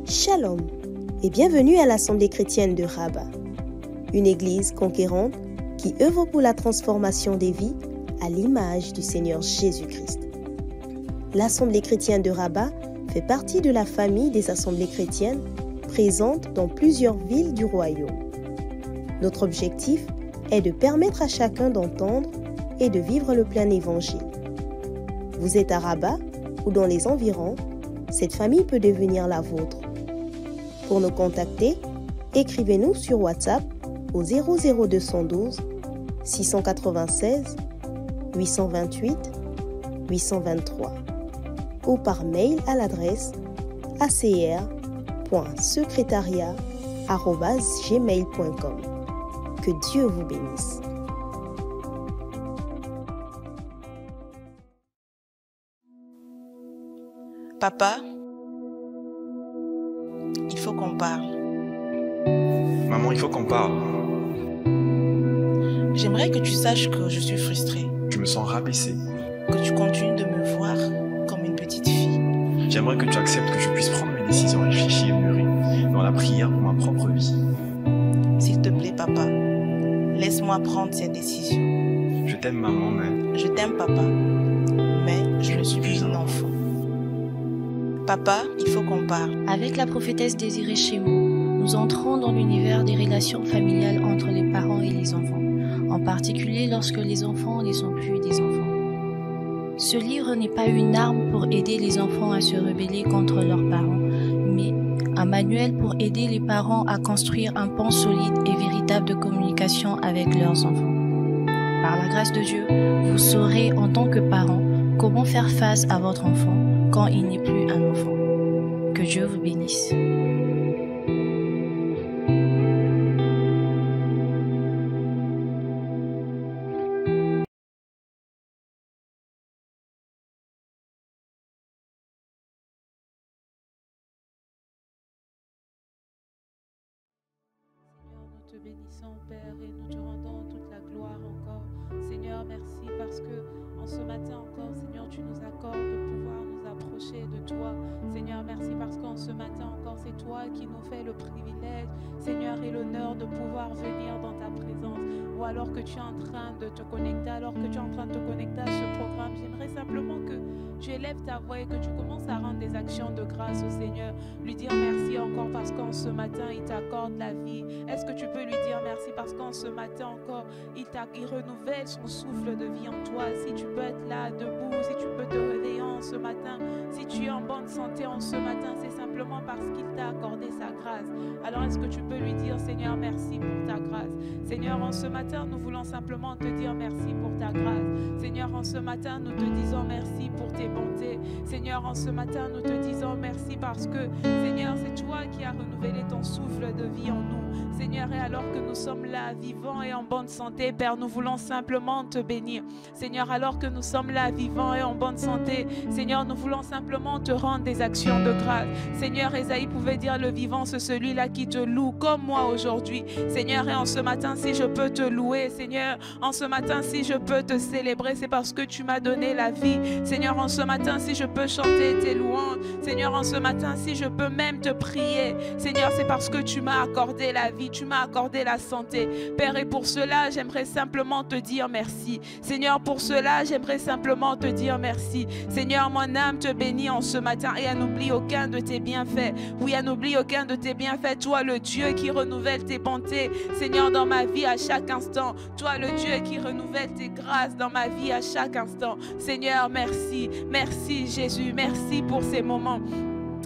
Shalom et bienvenue à l'Assemblée chrétienne de Rabat, une église conquérante qui œuvre pour la transformation des vies à l'image du Seigneur Jésus-Christ. L'Assemblée chrétienne de Rabat fait partie de la famille des assemblées chrétiennes présentes dans plusieurs villes du royaume. Notre objectif est de permettre à chacun d'entendre et de vivre le plein évangile. Vous êtes à Rabat ou dans les environs, cette famille peut devenir la vôtre. Pour nous contacter, écrivez-nous sur WhatsApp au 00212 696 828 823 ou par mail à l'adresse acr.secretariat@gmail.com. Que Dieu vous bénisse. Papa, il faut qu'on parle. Maman, il faut qu'on parle. J'aimerais que tu saches que je suis frustrée. Je me sens rabaissé. Que tu continues de me voir comme une petite fille. J'aimerais que tu acceptes que je puisse prendre mes décisions réfléchies et mûries dans la prière pour ma propre vie. S'il te plaît, papa, laisse-moi prendre cette décision. Je t'aime, maman, mais... Je t'aime, papa, mais je ne suis plus un enfant. Papa, il faut qu'on parle. Avec la prophétesse Désirée Chémou, nous entrons dans l'univers des relations familiales entre les parents et les enfants, en particulier lorsque les enfants ne sont plus des enfants. Ce livre n'est pas une arme pour aider les enfants à se rebeller contre leurs parents, mais un manuel pour aider les parents à construire un pont solide et véritable de communication avec leurs enfants. Par la grâce de Dieu, vous saurez en tant que parent comment faire face à votre enfant quand il n'est plus un enfant. Que Dieu vous bénisse. Nous te bénissons, Père, et nous te rendons toute la gloire encore. Seigneur, merci parce que en ce matin encore, Seigneur, tu nous accordes de pouvoir nous approcher de toi. Seigneur, merci parce qu'en ce matin encore, c'est toi qui nous fais le privilège, Seigneur, et l'honneur de pouvoir venir dans ta présence. Ou alors que tu es en train de te connecter, alors que tu es en train de te connecter à ce programme, j'aimerais simplement que tu élèves ta voix et que tu commences à rendre des actions de grâce au Seigneur. Lui dire merci encore parce qu'en ce matin, il t'accorde la vie. Est-ce que tu peux lui dire merci parce qu'en ce matin encore, il renouvelle son souffle de vie en toi. Si tu peux être là, debout, si tu peux te réveiller en ce matin, si tu es en bonne santé en ce matin, c'est simplement parce qu'il t'a accordé sa grâce. Alors est-ce que tu peux lui dire, Seigneur, merci pour ta grâce. Seigneur, en ce matin, nous voulons simplement te dire merci pour ta grâce. Seigneur, en ce matin, nous te disons merci pour tes bontés. Seigneur, en ce matin, nous te disons merci parce que, Seigneur, c'est toi qui as renouvelé ton souffle de vie en nous. Seigneur, et alors que nous sommes là, vivants et en bonne santé, Père, nous voulons simplement te bénir. Seigneur, alors que nous sommes là, vivants et en bonne santé, Seigneur, nous voulons simplement te rendre des actions de grâce. Seigneur, Ésaïe pouvait dire, le vivant, c'est celui-là qui te loue, comme moi aujourd'hui. Seigneur, et en ce matin, si je peux te louer, Seigneur, en ce matin, si je peux te célébrer, c'est parce que tu m'as donné la vie. Seigneur, en ce matin, si je peux chanter tes louanges, Seigneur, en ce matin, si je peux même te prier, Seigneur, c'est parce que tu m'as accordé la vie, tu m'as accordé la santé. Père, et pour cela, j'aimerais simplement te dire merci. Seigneur, pour cela, j'aimerais simplement te dire merci. Seigneur, mon âme te bénit en ce matin et elle n'oublie aucun de tes bienfaits. Oui, elle n'oublie aucun de tes bienfaits. Toi, le Dieu qui renouvelle tes bontés, Seigneur, dans ma vie à chaque instant. Toi, le Dieu qui renouvelle tes grâces dans ma vie à chaque instant. Seigneur, merci. Merci, Jésus. Merci pour ces moments.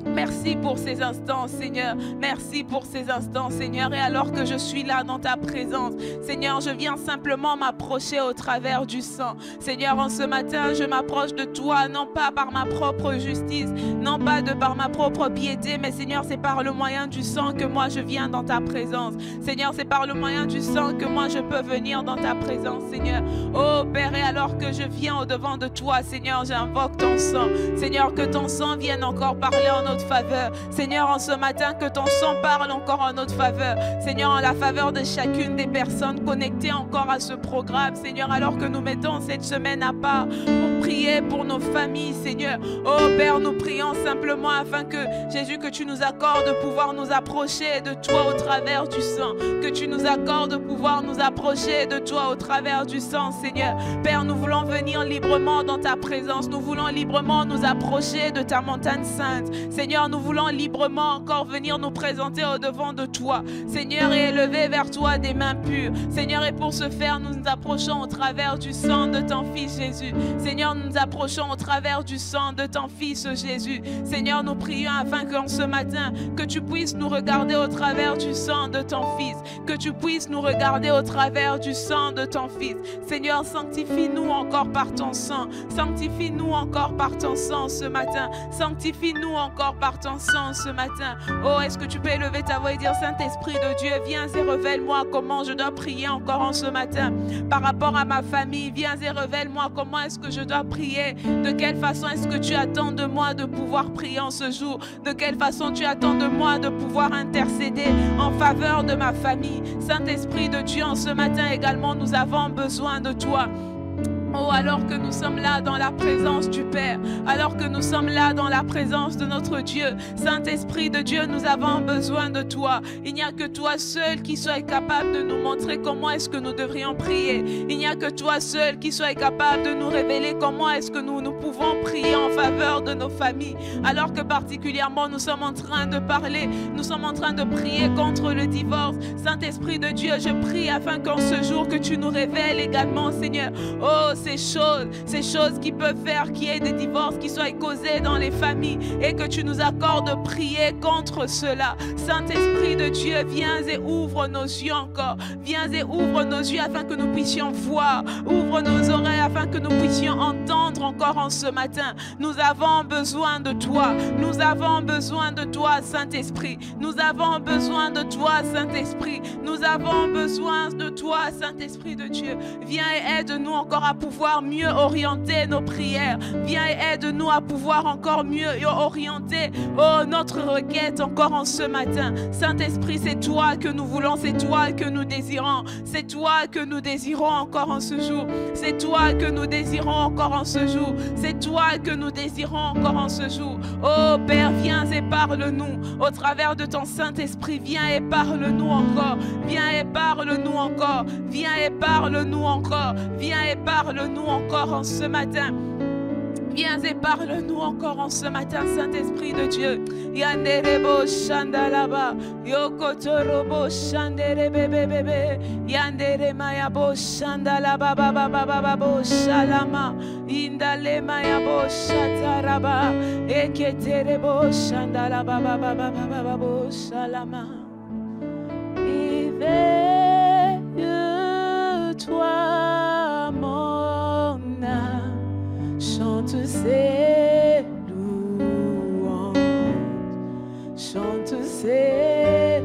Merci pour ces instants, Seigneur. Merci pour ces instants, Seigneur. Et alors que je suis là dans ta présence, Seigneur, je viens simplement m'approcher au travers du sang. Seigneur, en ce matin, je m'approche de toi, non pas par ma propre justice, non pas par ma propre piété, mais Seigneur, c'est par le moyen du sang que moi je viens dans ta présence. Seigneur, c'est par le moyen du sang que moi je peux venir dans ta présence, Seigneur. Oh Père, et alors que je viens au-devant de toi, Seigneur, j'invoque ton sang. Seigneur, que ton sang vienne encore parler en notre faveur. Seigneur, en ce matin, que ton sang parle encore en notre faveur. Seigneur, en la faveur de chacune des personnes connectées encore à ce programme. Seigneur, alors que nous mettons cette semaine à part pour prier pour nos familles, Seigneur. Oh Père, nous prions simplement afin que, Jésus, que tu nous accordes de pouvoir nous approcher de toi au travers du sang. Que tu nous accordes de pouvoir nous approcher de toi au travers du sang, Seigneur. Père, nous voulons venir librement dans ta présence. Nous voulons librement nous approcher de ta montagne sainte. Seigneur, nous voulons librement encore venir nous présenter au devant de toi. Seigneur, et élever vers toi des mains pures. Seigneur, et pour ce faire, nous nous approchons au travers du sang de ton Fils Jésus. Seigneur, nous nous approchons au travers du sang de ton Fils Jésus. Seigneur, nous prions afin qu'en ce matin, que tu puisses nous regarder au travers du sang de ton Fils. Que tu puisses nous regarder au travers du sang de ton Fils. Seigneur, sanctifie-nous encore par ton sang. Sanctifie-nous encore par ton sang ce matin. Sanctifie-nous encore par ton sang ce matin. Oh, est-ce que tu peux élever ta voix et dire, Saint-Esprit de Dieu, viens et révèle-moi comment je dois prier encore en ce matin. Par rapport à ma famille, viens et révèle-moi comment est-ce que je dois prier. De quelle façon est-ce que tu attends de moi de pouvoir prier en ce jour? De quelle façon tu attends de moi de pouvoir intercéder en faveur de ma famille? Saint-Esprit de Dieu, en ce matin également, nous avons besoin de toi. Oh, alors que nous sommes là dans la présence du Père, alors que nous sommes là dans la présence de notre Dieu, Saint-Esprit de Dieu, nous avons besoin de toi. Il n'y a que toi seul qui soit capable de nous montrer comment est-ce que nous devrions prier. Il n'y a que toi seul qui soit capable de nous révéler comment est-ce que nous pouvons prier en faveur de nos familles. Alors que particulièrement nous sommes en train de parler, nous sommes en train de prier contre le divorce. Saint-Esprit de Dieu, je prie afin qu'en ce jour que tu nous révèles également, Seigneur, oh, ces choses qui peuvent faire qu'il y ait des divorces qui soient causés dans les familles et que tu nous accordes de prier contre cela. Saint-Esprit de Dieu, viens et ouvre nos yeux encore. Viens et ouvre nos yeux afin que nous puissions voir. Ouvre nos oreilles afin que nous puissions entendre encore en ce matin. Nous avons besoin de toi. Nous avons besoin de toi, Saint-Esprit. Nous avons besoin de toi, Saint-Esprit. Nous avons besoin de toi, Saint-Esprit de Dieu. Viens et aide-nous encore à pouvoir mieux orienter nos prières. Viens et aide-nous à pouvoir encore mieux orienter notre requête encore en ce matin. Saint-Esprit, c'est toi que nous voulons, c'est toi que nous désirons. C'est toi que nous désirons encore en ce jour. C'est toi que nous désirons encore en ce jour. C'est toi que nous désirons encore en ce jour. Oh Père, viens et parle-nous. Au travers de ton Saint-Esprit, viens et parle-nous encore. Viens et parle-nous encore. Viens et parle-nous encore. Viens et parle-nous encore en ce matin. Viens et parle-nous encore en ce matin, Saint-Esprit de Dieu. Yanderebo shandalaba, yokotorobo shanderebebebebe, yandere mayabo shandalaba babababo shalama, indale mayabo shataraba, eketerebo shandalaba babababo shalama. Éveille-toi, mon âme, chante ses louanges, chante ses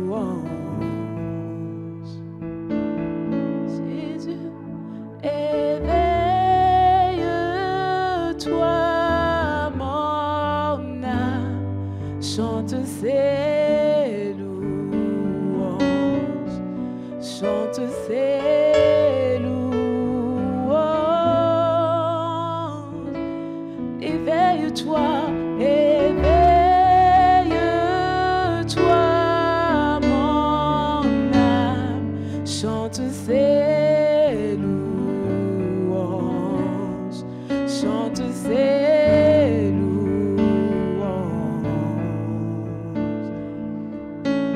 louanges. Jésus, éveille-toi, mon âme, chante ses louanges, chante ses louanges. Éveille-toi, éveille-toi, mon âme, chante ses louanges, chante ses louanges.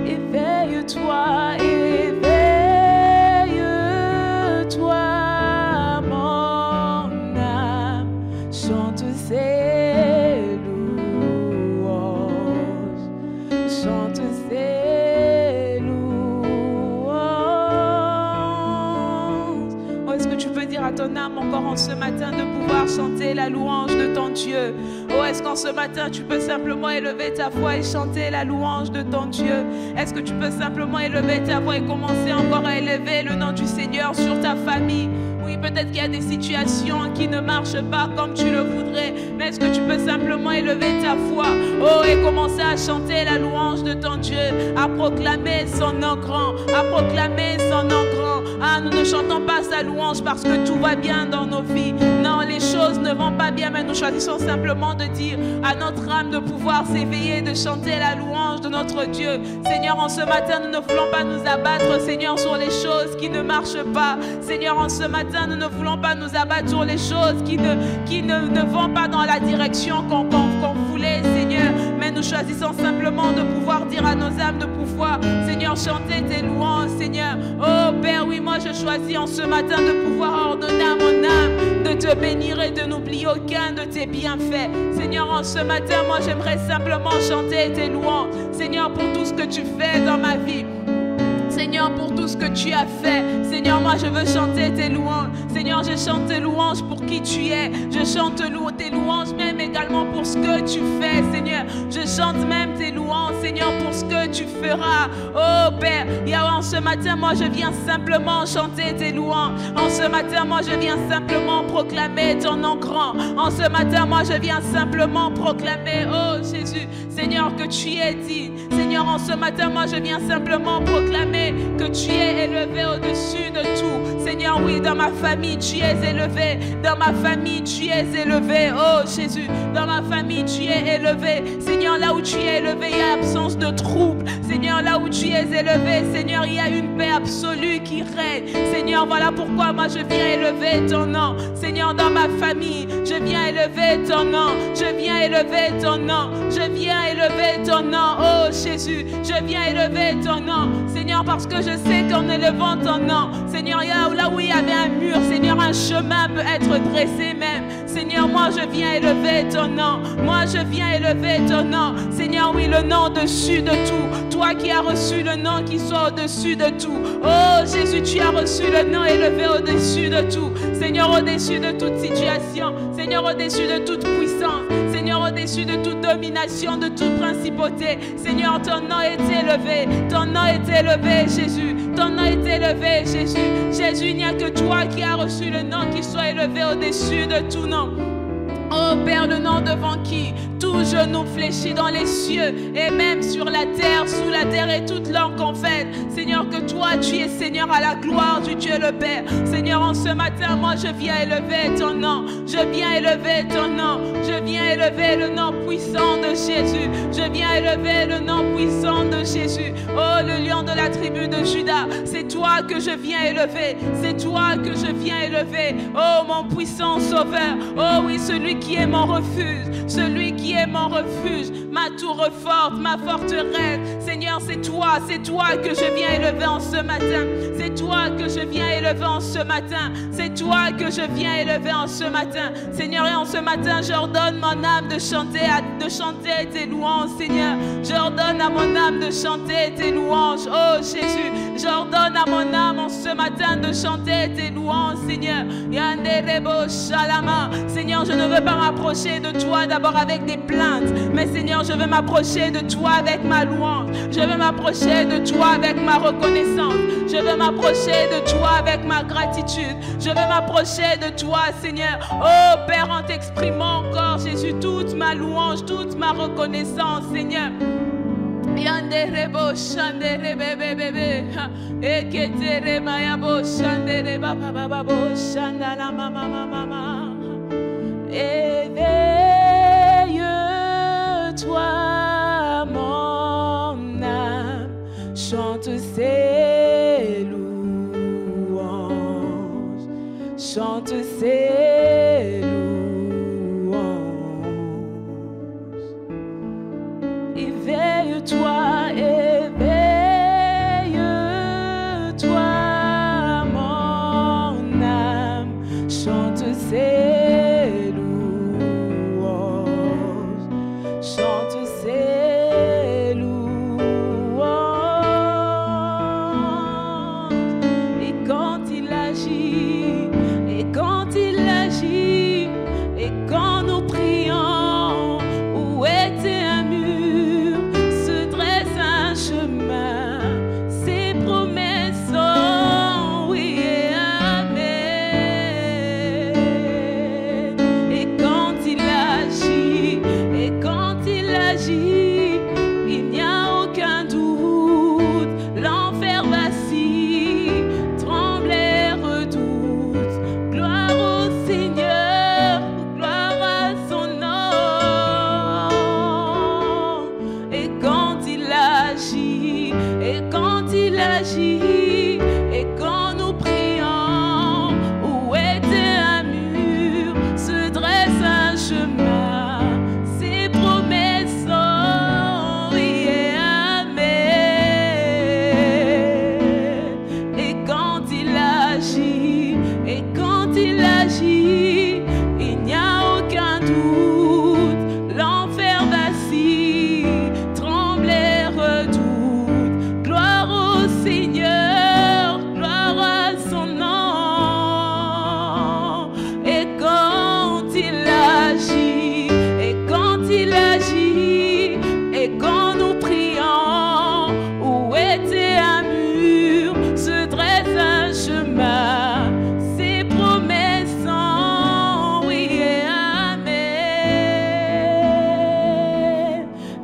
Éveille-toi, éveille-toi, mon âme, chante ses louanges, chante ses louanges. Oh, est-ce que tu peux dire à ton âme encore en ce matin de pouvoir chanter la louange de ton Dieu? Oh, est-ce qu'en ce matin tu peux simplement élever ta voix et chanter la louange de ton Dieu? Est-ce que tu peux simplement élever ta voix et commencer encore à élever le nom du Seigneur sur ta famille? Oui, peut-être qu'il y a des situations qui ne marchent pas comme tu le voudrais, mais est-ce que tu peux simplement élever ta voix, oh, et commencer à chanter la louange de ton Dieu, à proclamer son nom grand, à proclamer son nom grand. Ah, nous ne chantons pas sa louange parce que tout va bien dans nos vies. Non, les choses ne vont pas bien, mais nous choisissons simplement de dire à notre âme de pouvoir s'éveiller, de chanter la louange de notre Dieu. Seigneur, en ce matin, nous ne voulons pas nous abattre, Seigneur, sur les choses qui ne marchent pas. Seigneur, en ce matin, nous ne voulons pas nous abattre sur les choses qui ne vont pas dans la direction qu'on voulait, Seigneur. Mais nous choisissons simplement de pouvoir dire à nos âmes de pouvoir, Seigneur, chanter tes louanges, Seigneur. Oh Père, oui, moi je choisis en ce matin de pouvoir ordonner à mon âme de te bénir et de n'oublier aucun de tes bienfaits. Seigneur, en ce matin, moi j'aimerais simplement chanter tes louanges. Seigneur, pour tout ce que tu fais dans ma vie. Seigneur, pour tout ce que tu as fait. Seigneur, moi je veux chanter tes louanges. Seigneur, je chante tes louanges pour qui tu es. Je chante tes louanges même également pour ce que tu fais, Seigneur. Je chante même tes louanges, Seigneur, pour ce que tu feras. Oh Père, en ce matin, moi je viens simplement chanter tes louanges. En ce matin, moi je viens simplement proclamer ton nom grand. En ce matin, moi je viens simplement proclamer, oh Jésus, Seigneur, que tu es digne. Seigneur, en ce matin, moi je viens simplement proclamer que tu es élevé au-dessus de tout. Seigneur, oui, dans ma famille, tu es élevé. Dans ma famille, tu es élevé. Oh Jésus, dans ma famille, tu es élevé. Seigneur, là où tu es élevé, il y a absence de trouble. Seigneur, là où tu es élevé, Seigneur, il y a une paix absolue qui règne. Seigneur, voilà pourquoi moi je viens élever ton nom. Seigneur, dans ma famille, je viens élever ton nom. Je viens élever ton nom. Je viens élever ton nom. Oh Jésus, je viens élever ton nom. Seigneur, parce que je sais qu'en élevant ton nom, Seigneur, là où il y avait un mur, Seigneur, un chemin peut être dressé même. Seigneur, moi je viens élever ton nom. Moi je viens élever ton nom. Seigneur, oui, le nom au-dessus de tout. Toi qui as reçu le nom qui soit au-dessus de tout. Oh Jésus, tu as reçu le nom élevé au-dessus de tout. Seigneur, au-dessus de toute situation. Seigneur, au-dessus de toute puissance. Seigneur, au-dessus de toute domination, de toute principauté. Seigneur, ton nom est élevé. Ton nom est élevé, Jésus. Ton nom est élevé, Jésus. Jésus, il n'y a que toi qui as reçu le nom qui soit élevé au-dessus de tout nom. Oh Père, le nom devant qui tout genou fléchit dans les cieux et même sur la terre, sous la terre et toute langue confesse. Seigneur, que toi tu es Seigneur à la gloire du Dieu le Père. Seigneur, en ce matin, moi je viens élever ton nom. Je viens élever ton nom. Je viens élever le nom puissant de Jésus. Je viens élever le nom puissant de Jésus. Oh, le lion de la tribu de Judas, c'est toi que je viens élever. C'est toi que je viens élever. Oh, mon puissant sauveur. Oh oui, celui qui est mon refuge. Celui qui est mon refuge, ma tour forte, ma forteresse. Seigneur, c'est toi que je viens élever en ce matin. C'est toi que je viens élever en ce matin. C'est toi que je viens élever en ce matin. Seigneur, et en ce matin, j'ordonne mon âme de chanter tes louanges, Seigneur. J'ordonne à mon âme de chanter tes louanges. Oh Jésus, j'ordonne à mon âme en ce matin de chanter tes louanges, Seigneur. Yanderebo Shalama. Seigneur, je ne veux pas m'approcher de toi d'abord avec des plaintes, mais Seigneur, je veux m'approcher de toi avec ma louange. Je veux m'approcher de toi avec ma reconnaissance. Je veux m'approcher de toi avec ma gratitude. Je veux m'approcher de toi, Seigneur. Oh Père, en t'exprimant encore, Jésus, toute ma louange, toute ma reconnaissance, Seigneur. Yanderebo shandere bebe eketere mayabo shandere baba baba shandala mama mama. Éveille-toi, mon âme, chante ses louanges, chante ses louanges. Éveille-toi, éveille-toi, mon âme, chante ses agit, il n'y a aucun doute. L'enfer vacille, tremble et redoute. Gloire au Seigneur, gloire à son nom. Et quand il agit, et quand il agit, et quand nous prions, où était un mur, se dresse un chemin. Ses promesses sont oui et amen. Et quand il agit, et quand il agit, il n'y a aucun doute. L'enfer vacille, tremble et redoute. Gloire au Seigneur, gloire à son nom. Et quand il agit, et quand il agit, et quand nous prions, où était un mur, se dresse un chemin. Ses promesses sont oui et amen.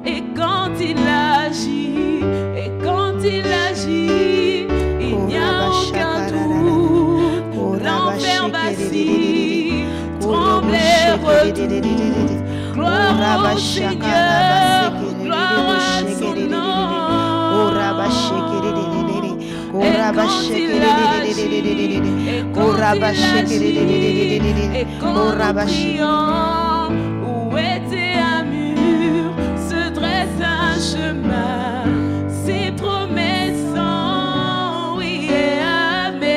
Et quand il agit, et quand il agit, il n'y a aucun doute. L'enfer vacille, tremble et redoute. Gloire au Seigneur, gloire à son nom. Et quand il agit, et quand il agit, et quand nous prions, où était un mur, se dresse un chemin. Ses promesses sont oui et amen.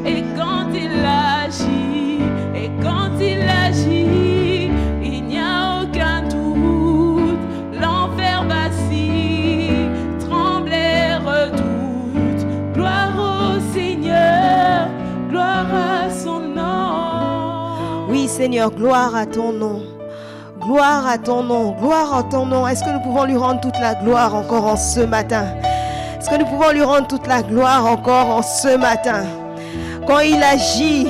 Et quand il agit, et quand il agit, il n'y a aucun doute. L'enfer vacille, tremble et redoute. Gloire au Seigneur, gloire à son nom. Oui, Seigneur, gloire à ton nom. Gloire à ton nom, gloire à ton nom. Est-ce que nous pouvons lui rendre toute la gloire encore en ce matin? Est-ce que nous pouvons lui rendre toute la gloire encore en ce matin? Quand il agit,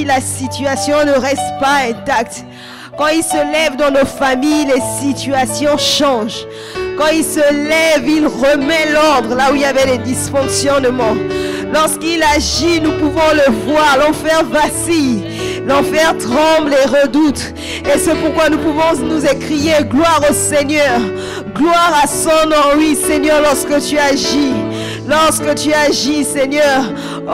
la situation ne reste pas intacte. Quand il se lève dans nos familles, les situations changent. Quand il se lève, il remet l'ordre là où il y avait des dysfonctionnements. Lorsqu'il agit, nous pouvons le voir. L'enfer vacille, l'enfer tremble et redoute. Et c'est pourquoi nous pouvons nous écrier gloire au Seigneur, gloire à son nom. Oui, Seigneur, lorsque tu agis. Lorsque tu agis, Seigneur. Oh,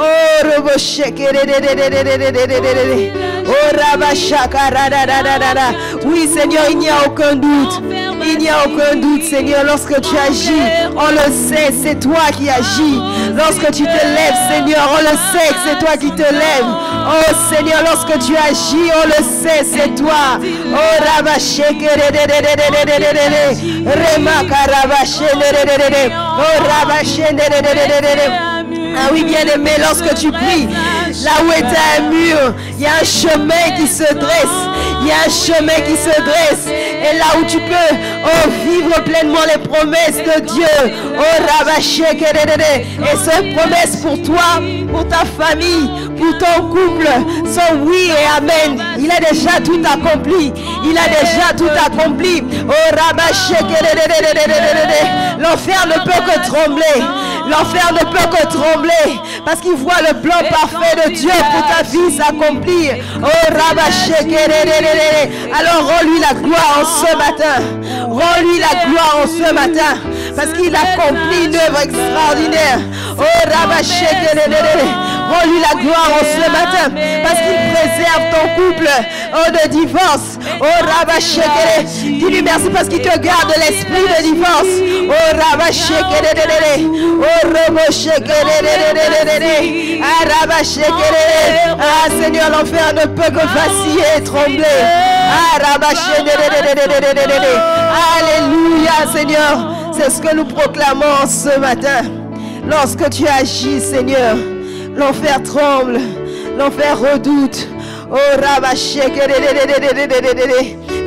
oui, Seigneur, il n'y a aucun doute. Il n'y a aucun doute, Seigneur. Lorsque tu agis, on le sait, c'est toi qui agis. Lorsque tu te lèves, Seigneur, on le sait que c'est toi qui te lèves. Oh, Seigneur, lorsque tu agis, on le sait, c'est toi. Oh, ah oui, bien-aimé, lorsque tu pries, là où était un mur, il y a un chemin qui se dresse. Il y a un chemin qui se dresse. Et là où tu peux vivre pleinement les promesses de Dieu. Oh, Rabashek, et ces promesses pour toi, pour ta famille, pour ton couple, sont oui et amen. Il a déjà tout accompli. Il a déjà tout accompli. Oh, Rabashek, l'enfer ne peut que trembler. L'enfer ne peut que trembler parce qu'il voit le plan parfait de Dieu pour ta vie s'accomplir. Oh, Rabashek, alors rends-lui la gloire en ce matin. Rends-lui la gloire en ce matin parce qu'il accomplit une œuvre extraordinaire. Oh, Rabashek, rends-lui la gloire en ce matin parce qu'il préserve ton couple de divorce. Oh, Rabashek, dis-lui merci parce qu'il te garde de l'esprit de divorce. Oh, Rabashek, oh, Rabashek, ah, Seigneur, l'enfer ne peut que vaciller et trembler. Ah, Rabashek, alléluia, Seigneur, c'est ce que nous proclamons ce matin. Lorsque tu agis, Seigneur, l'enfer tremble, l'enfer redoute. Oh, Rabashek,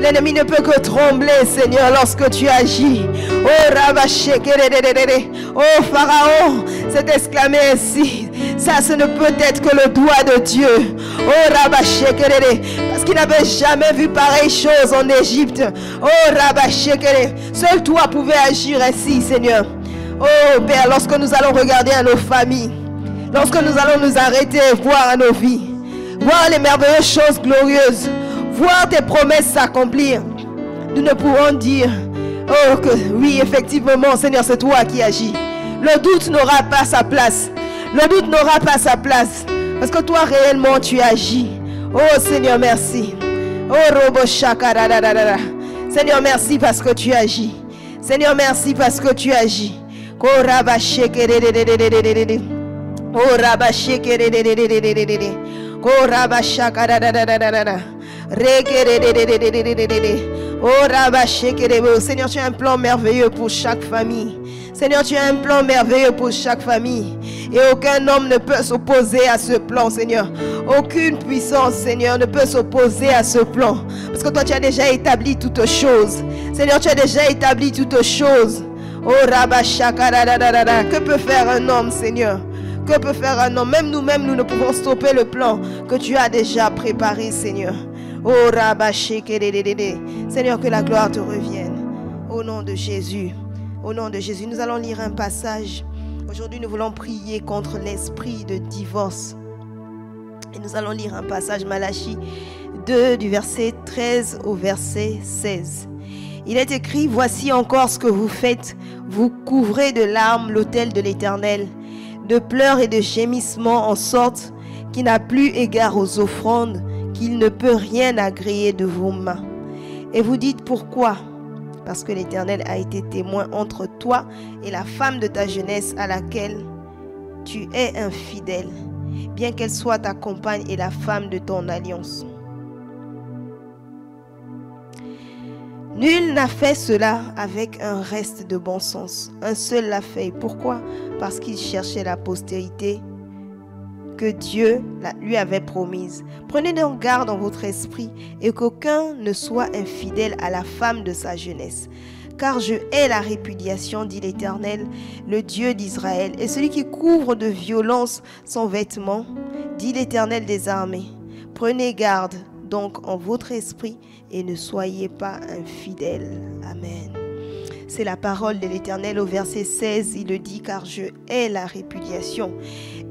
l'ennemi ne peut que trembler, Seigneur, lorsque tu agis. Oh, Rabashek, oh, Pharaon s'est exclamé ainsi. Ça, ce ne peut être que le doigt de Dieu. Oh, Rabashek, parce qui n'avait jamais vu pareille chose en Égypte. Oh, Rabashekele, seul toi pouvais agir ainsi, Seigneur. Oh, Père, lorsque nous allons regarder à nos familles, lorsque nous allons nous arrêter et voir à nos vies, voir les merveilleuses choses glorieuses, voir tes promesses s'accomplir, nous ne pourrons dire, oh, que oui, effectivement, Seigneur, c'est toi qui agis. Le doute n'aura pas sa place. Le doute n'aura pas sa place. Parce que toi, réellement, tu agis. Oh, Seigneur, merci. Oh, Robo Shakaradadada. Seigneur, merci parce que tu agis. Seigneur, merci parce que tu agis. Oh, Rabashekerede. Oh, Rabashekerede. Oh, Rabashakaradadada. Oh, Rabashekerede. Seigneur, tu as un plan merveilleux pour chaque famille. Seigneur, tu as un plan merveilleux pour chaque famille. Et aucun homme ne peut s'opposer à ce plan, Seigneur. Aucune puissance, Seigneur, ne peut s'opposer à ce plan. Parce que toi, tu as déjà établi toutes choses. Seigneur, tu as déjà établi toutes choses. Oh, Rabashakaradadada. Que peut faire un homme, Seigneur? Que peut faire un homme? Même nous-mêmes, nous ne pouvons stopper le plan que tu as déjà préparé, Seigneur. Oh, Rabashekerede. Seigneur, que la gloire te revienne. Au nom de Jésus. Au nom de Jésus, nous allons lire un passage. Aujourd'hui, nous voulons prier contre l'esprit de divorce. Et nous allons lire un passage, Malachie 2, du verset 13 au verset 16. Il est écrit, « Voici encore ce que vous faites. Vous couvrez de larmes l'autel de l'Éternel, de pleurs et de gémissements, en sorte qu'il n'a plus égard aux offrandes, qu'il ne peut rien agréer de vos mains. Et vous dites, pourquoi ? Parce que l'Éternel a été témoin entre toi et la femme de ta jeunesse à laquelle tu es infidèle, bien qu'elle soit ta compagne et la femme de ton alliance. Nul n'a fait cela avec un reste de bon sens. Un seul l'a fait. Pourquoi? Parce qu'il cherchait la postérité que Dieu lui avait promise. Prenez donc garde en votre esprit et qu'aucun ne soit infidèle à la femme de sa jeunesse. Car je hais la répudiation, dit l'Éternel, le Dieu d'Israël, et celui qui couvre de violence son vêtement, dit l'Éternel des armées. Prenez garde donc en votre esprit et ne soyez pas infidèles. Amen. C'est la parole de l'Éternel. Au verset 16, il le dit, car je hais la répudiation.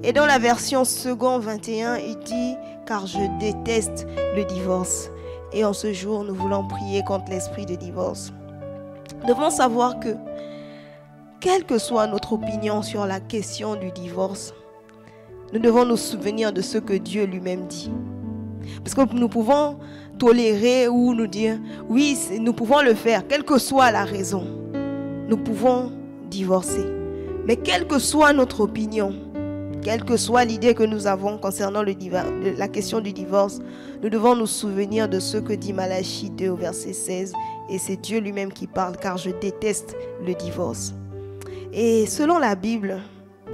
Et dans la version second 21, il dit, car je déteste le divorce. Et en ce jour, nous voulons prier contre l'esprit de divorce. Nous devons savoir que, quelle que soit notre opinion sur la question du divorce, nous devons nous souvenir de ce que Dieu lui-même dit. Parce que nous pouvons tolérer ou nous dire, oui, nous pouvons le faire, quelle que soit la raison. Nous pouvons divorcer. Mais quelle que soit notre opinion, quelle que soit l'idée que nous avons concernant la question du divorce, nous devons nous souvenir de ce que dit Malachie 2 au verset 16. Et c'est Dieu lui-même qui parle, car je déteste le divorce. Et selon la Bible,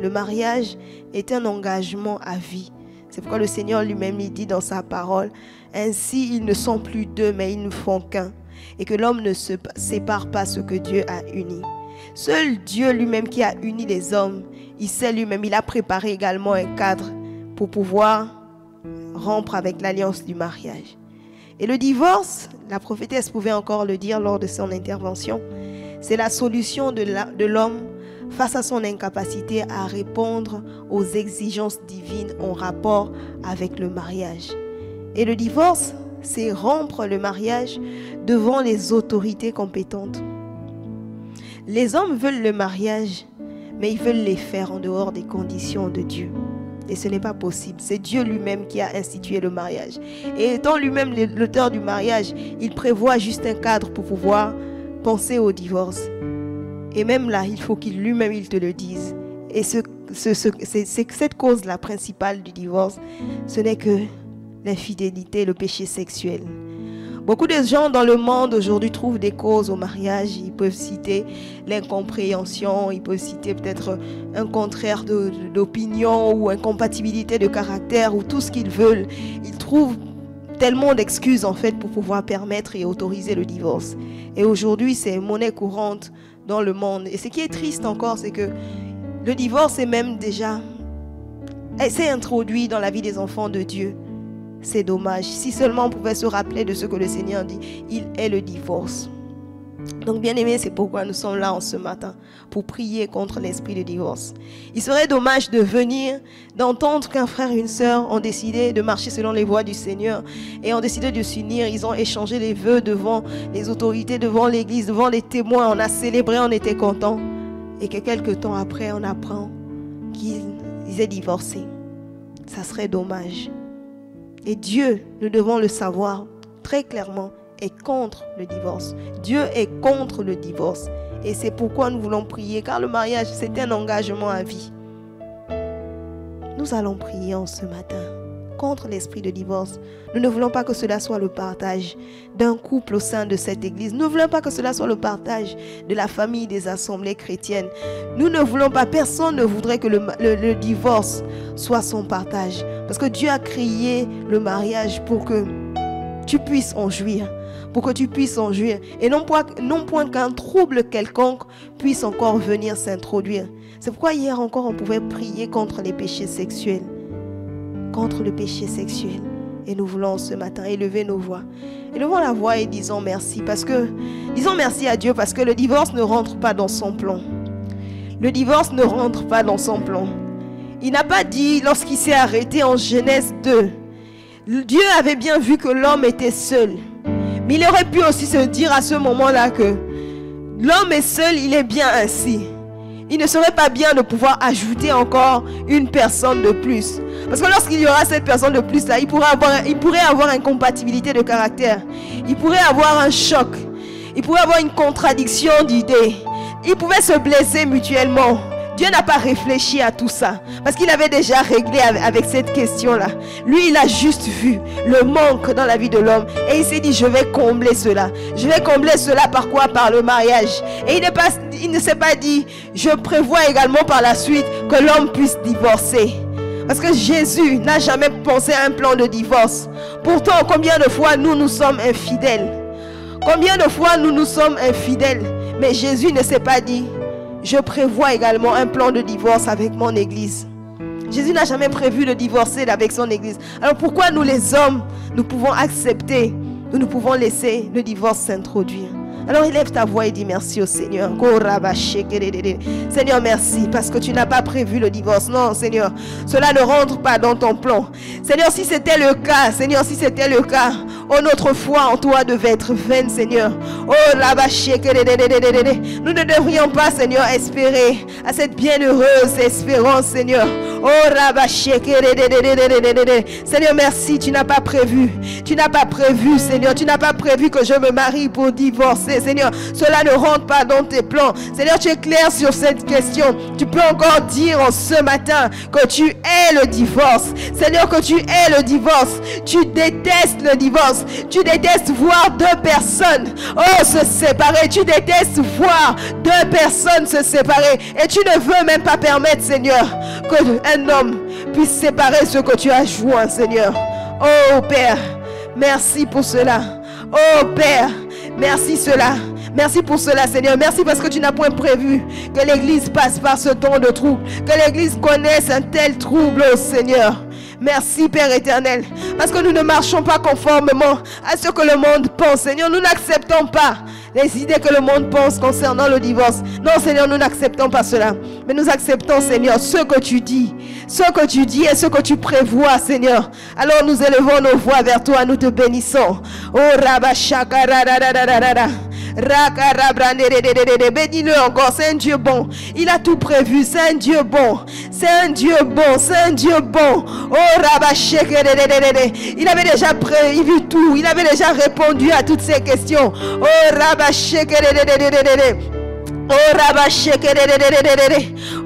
le mariage est un engagement à vie. C'est pourquoi le Seigneur lui-même dit dans sa parole, « Ainsi ils ne sont plus deux, mais ils ne font qu'un. » Et que l'homme ne se sépare pas ce que Dieu a uni. Seul Dieu lui-même qui a uni les hommes, il sait lui-même, il a préparé également un cadre pour pouvoir rompre avec l'alliance du mariage. Et le divorce, la prophétesse pouvait encore le dire lors de son intervention, c'est la solution de l'homme face à son incapacité à répondre aux exigences divines en rapport avec le mariage. Et le divorce, c'est rompre le mariage devant les autorités compétentes. Les hommes veulent le mariage, mais ils veulent les faire en dehors des conditions de Dieu. Et ce n'est pas possible. C'est Dieu lui-même qui a institué le mariage. Et étant lui-même l'auteur du mariage, il prévoit juste un cadre pour pouvoir penser au divorce. Et même là, il faut qu'il lui-même il te le dise. Et c'est cette cause-là principale du divorce, ce n'est que l'infidélité, le péché sexuel. Beaucoup de gens dans le monde aujourd'hui trouvent des causes au mariage. Ils peuvent citer l'incompréhension, ils peuvent citer peut-être un contraire d'opinion ou incompatibilité de caractère ou tout ce qu'ils veulent. Ils trouvent tellement d'excuses en fait pour pouvoir permettre et autoriser le divorce. Et aujourd'hui, c'est monnaie courante dans le monde. Et ce qui est triste encore, c'est que le divorce est même déjà s'est introduit dans la vie des enfants de Dieu. C'est dommage. Si seulement on pouvait se rappeler de ce que le Seigneur dit, il est le divorce. Donc bien aimé, c'est pourquoi nous sommes là en ce matin, pour prier contre l'esprit de divorce. Il serait dommage de venir, d'entendre qu'un frère et une sœur ont décidé de marcher selon les voies du Seigneur et ont décidé de s'unir. Ils ont échangé les vœux devant les autorités, devant l'église, devant les témoins. On a célébré, on était contents. Et que quelques temps après, on apprend qu'ils aient divorcé. Ça serait dommage. Et Dieu, nous devons le savoir très clairement, est contre le divorce. Dieu est contre le divorce. Et c'est pourquoi nous voulons prier, car le mariage, c'est un engagement à vie. Nous allons prier en ce matin contre l'esprit de divorce. Nous ne voulons pas que cela soit le partage d'un couple au sein de cette église. Nous ne voulons pas que cela soit le partage de la famille des assemblées chrétiennes. Nous ne voulons pas, personne ne voudrait que le divorce soit son partage. Parce que Dieu a créé le mariage pour que tu puisses en jouir. Pour que tu puisses en jouir. Et non point qu'un trouble quelconque puisse encore venir s'introduire. C'est pourquoi hier encore on pouvait prier contre les péchés sexuels. Contre le péché sexuel. Et nous voulons ce matin élever nos voix. Élevons la voix et disons merci. Disons merci à Dieu parce que le divorce ne rentre pas dans son plan. Le divorce ne rentre pas dans son plan. Il n'a pas dit lorsqu'il s'est arrêté en Genèse 2. Dieu avait bien vu que l'homme était seul. Mais il aurait pu aussi se dire à ce moment-là que l'homme est seul, il est bien ainsi. Il ne serait pas bien de pouvoir ajouter encore une personne de plus. Parce que lorsqu'il y aura cette personne de plus là, il pourrait avoir une incompatibilité de caractère. Il pourrait avoir un choc. Il pourrait avoir une contradiction d'idées. Ils pouvaient se blesser mutuellement. Dieu n'a pas réfléchi à tout ça. Parce qu'il avait déjà réglé avec cette question-là. Lui, il a juste vu le manque dans la vie de l'homme. Et il s'est dit, je vais combler cela. Je vais combler cela par quoi? Par le mariage. Et il ne s'est pas dit, je prévois également par la suite que l'homme puisse divorcer. Parce que Jésus n'a jamais pensé à un plan de divorce. Pourtant, combien de fois nous sommes infidèles? Combien de fois nous sommes infidèles? Mais Jésus ne s'est pas dit, je prévois également un plan de divorce avec mon église. Jésus n'a jamais prévu de divorcer avec son église. Alors pourquoi nous les hommes, nous pouvons accepter, nous pouvons laisser le divorce s'introduire? Alors élève ta voix et dis merci au Seigneur. Seigneur, merci parce que tu n'as pas prévu le divorce. Non, Seigneur, cela ne rentre pas dans ton plan. Seigneur, si c'était le cas, oh, notre foi en toi devait être vaine, Seigneur. Oh, nous ne devrions pas, Seigneur, espérer à cette bienheureuse espérance, Seigneur. Oh, Seigneur, merci, tu n'as pas prévu. Tu n'as pas prévu, Seigneur. Tu n'as pas prévu que je me marie pour divorcer, Seigneur. Cela ne rentre pas dans tes plans. Seigneur, tu es clair sur cette question. Tu peux encore dire en ce matin que tu es le divorce. Seigneur, que tu es le divorce. Tu détestes le divorce. Tu détestes voir deux personnes se séparer. Tu détestes voir deux personnes se séparer. Et tu ne veux même pas permettre, Seigneur, qu'un homme puisse séparer ce que tu as joint, Seigneur. Oh Père, merci pour cela. Oh Père, merci cela. Merci pour cela, Seigneur. Merci parce que tu n'as point prévu que l'Église passe par ce temps de trouble. Que l'Église connaisse un tel trouble, oh Seigneur. Merci, Père éternel. Parce que nous ne marchons pas conformément à ce que le monde pense. Seigneur, nous n'acceptons pas les idées que le monde pense concernant le divorce. Non, Seigneur, nous n'acceptons pas cela. Mais nous acceptons, Seigneur, ce que tu dis. Ce que tu dis et ce que tu prévois, Seigneur. Alors nous élevons nos voix vers toi. Nous te bénissons. Oh, Rabashakaradadadadada. Bénis-le encore, c'est un Dieu bon. Il a tout prévu, c'est un Dieu bon. C'est un Dieu bon, c'est un Dieu bon. Oh Rabashek, il avait déjà prévu tout. Il avait déjà répondu à toutes ces questions. Oh Rabashek, oh Rabashek,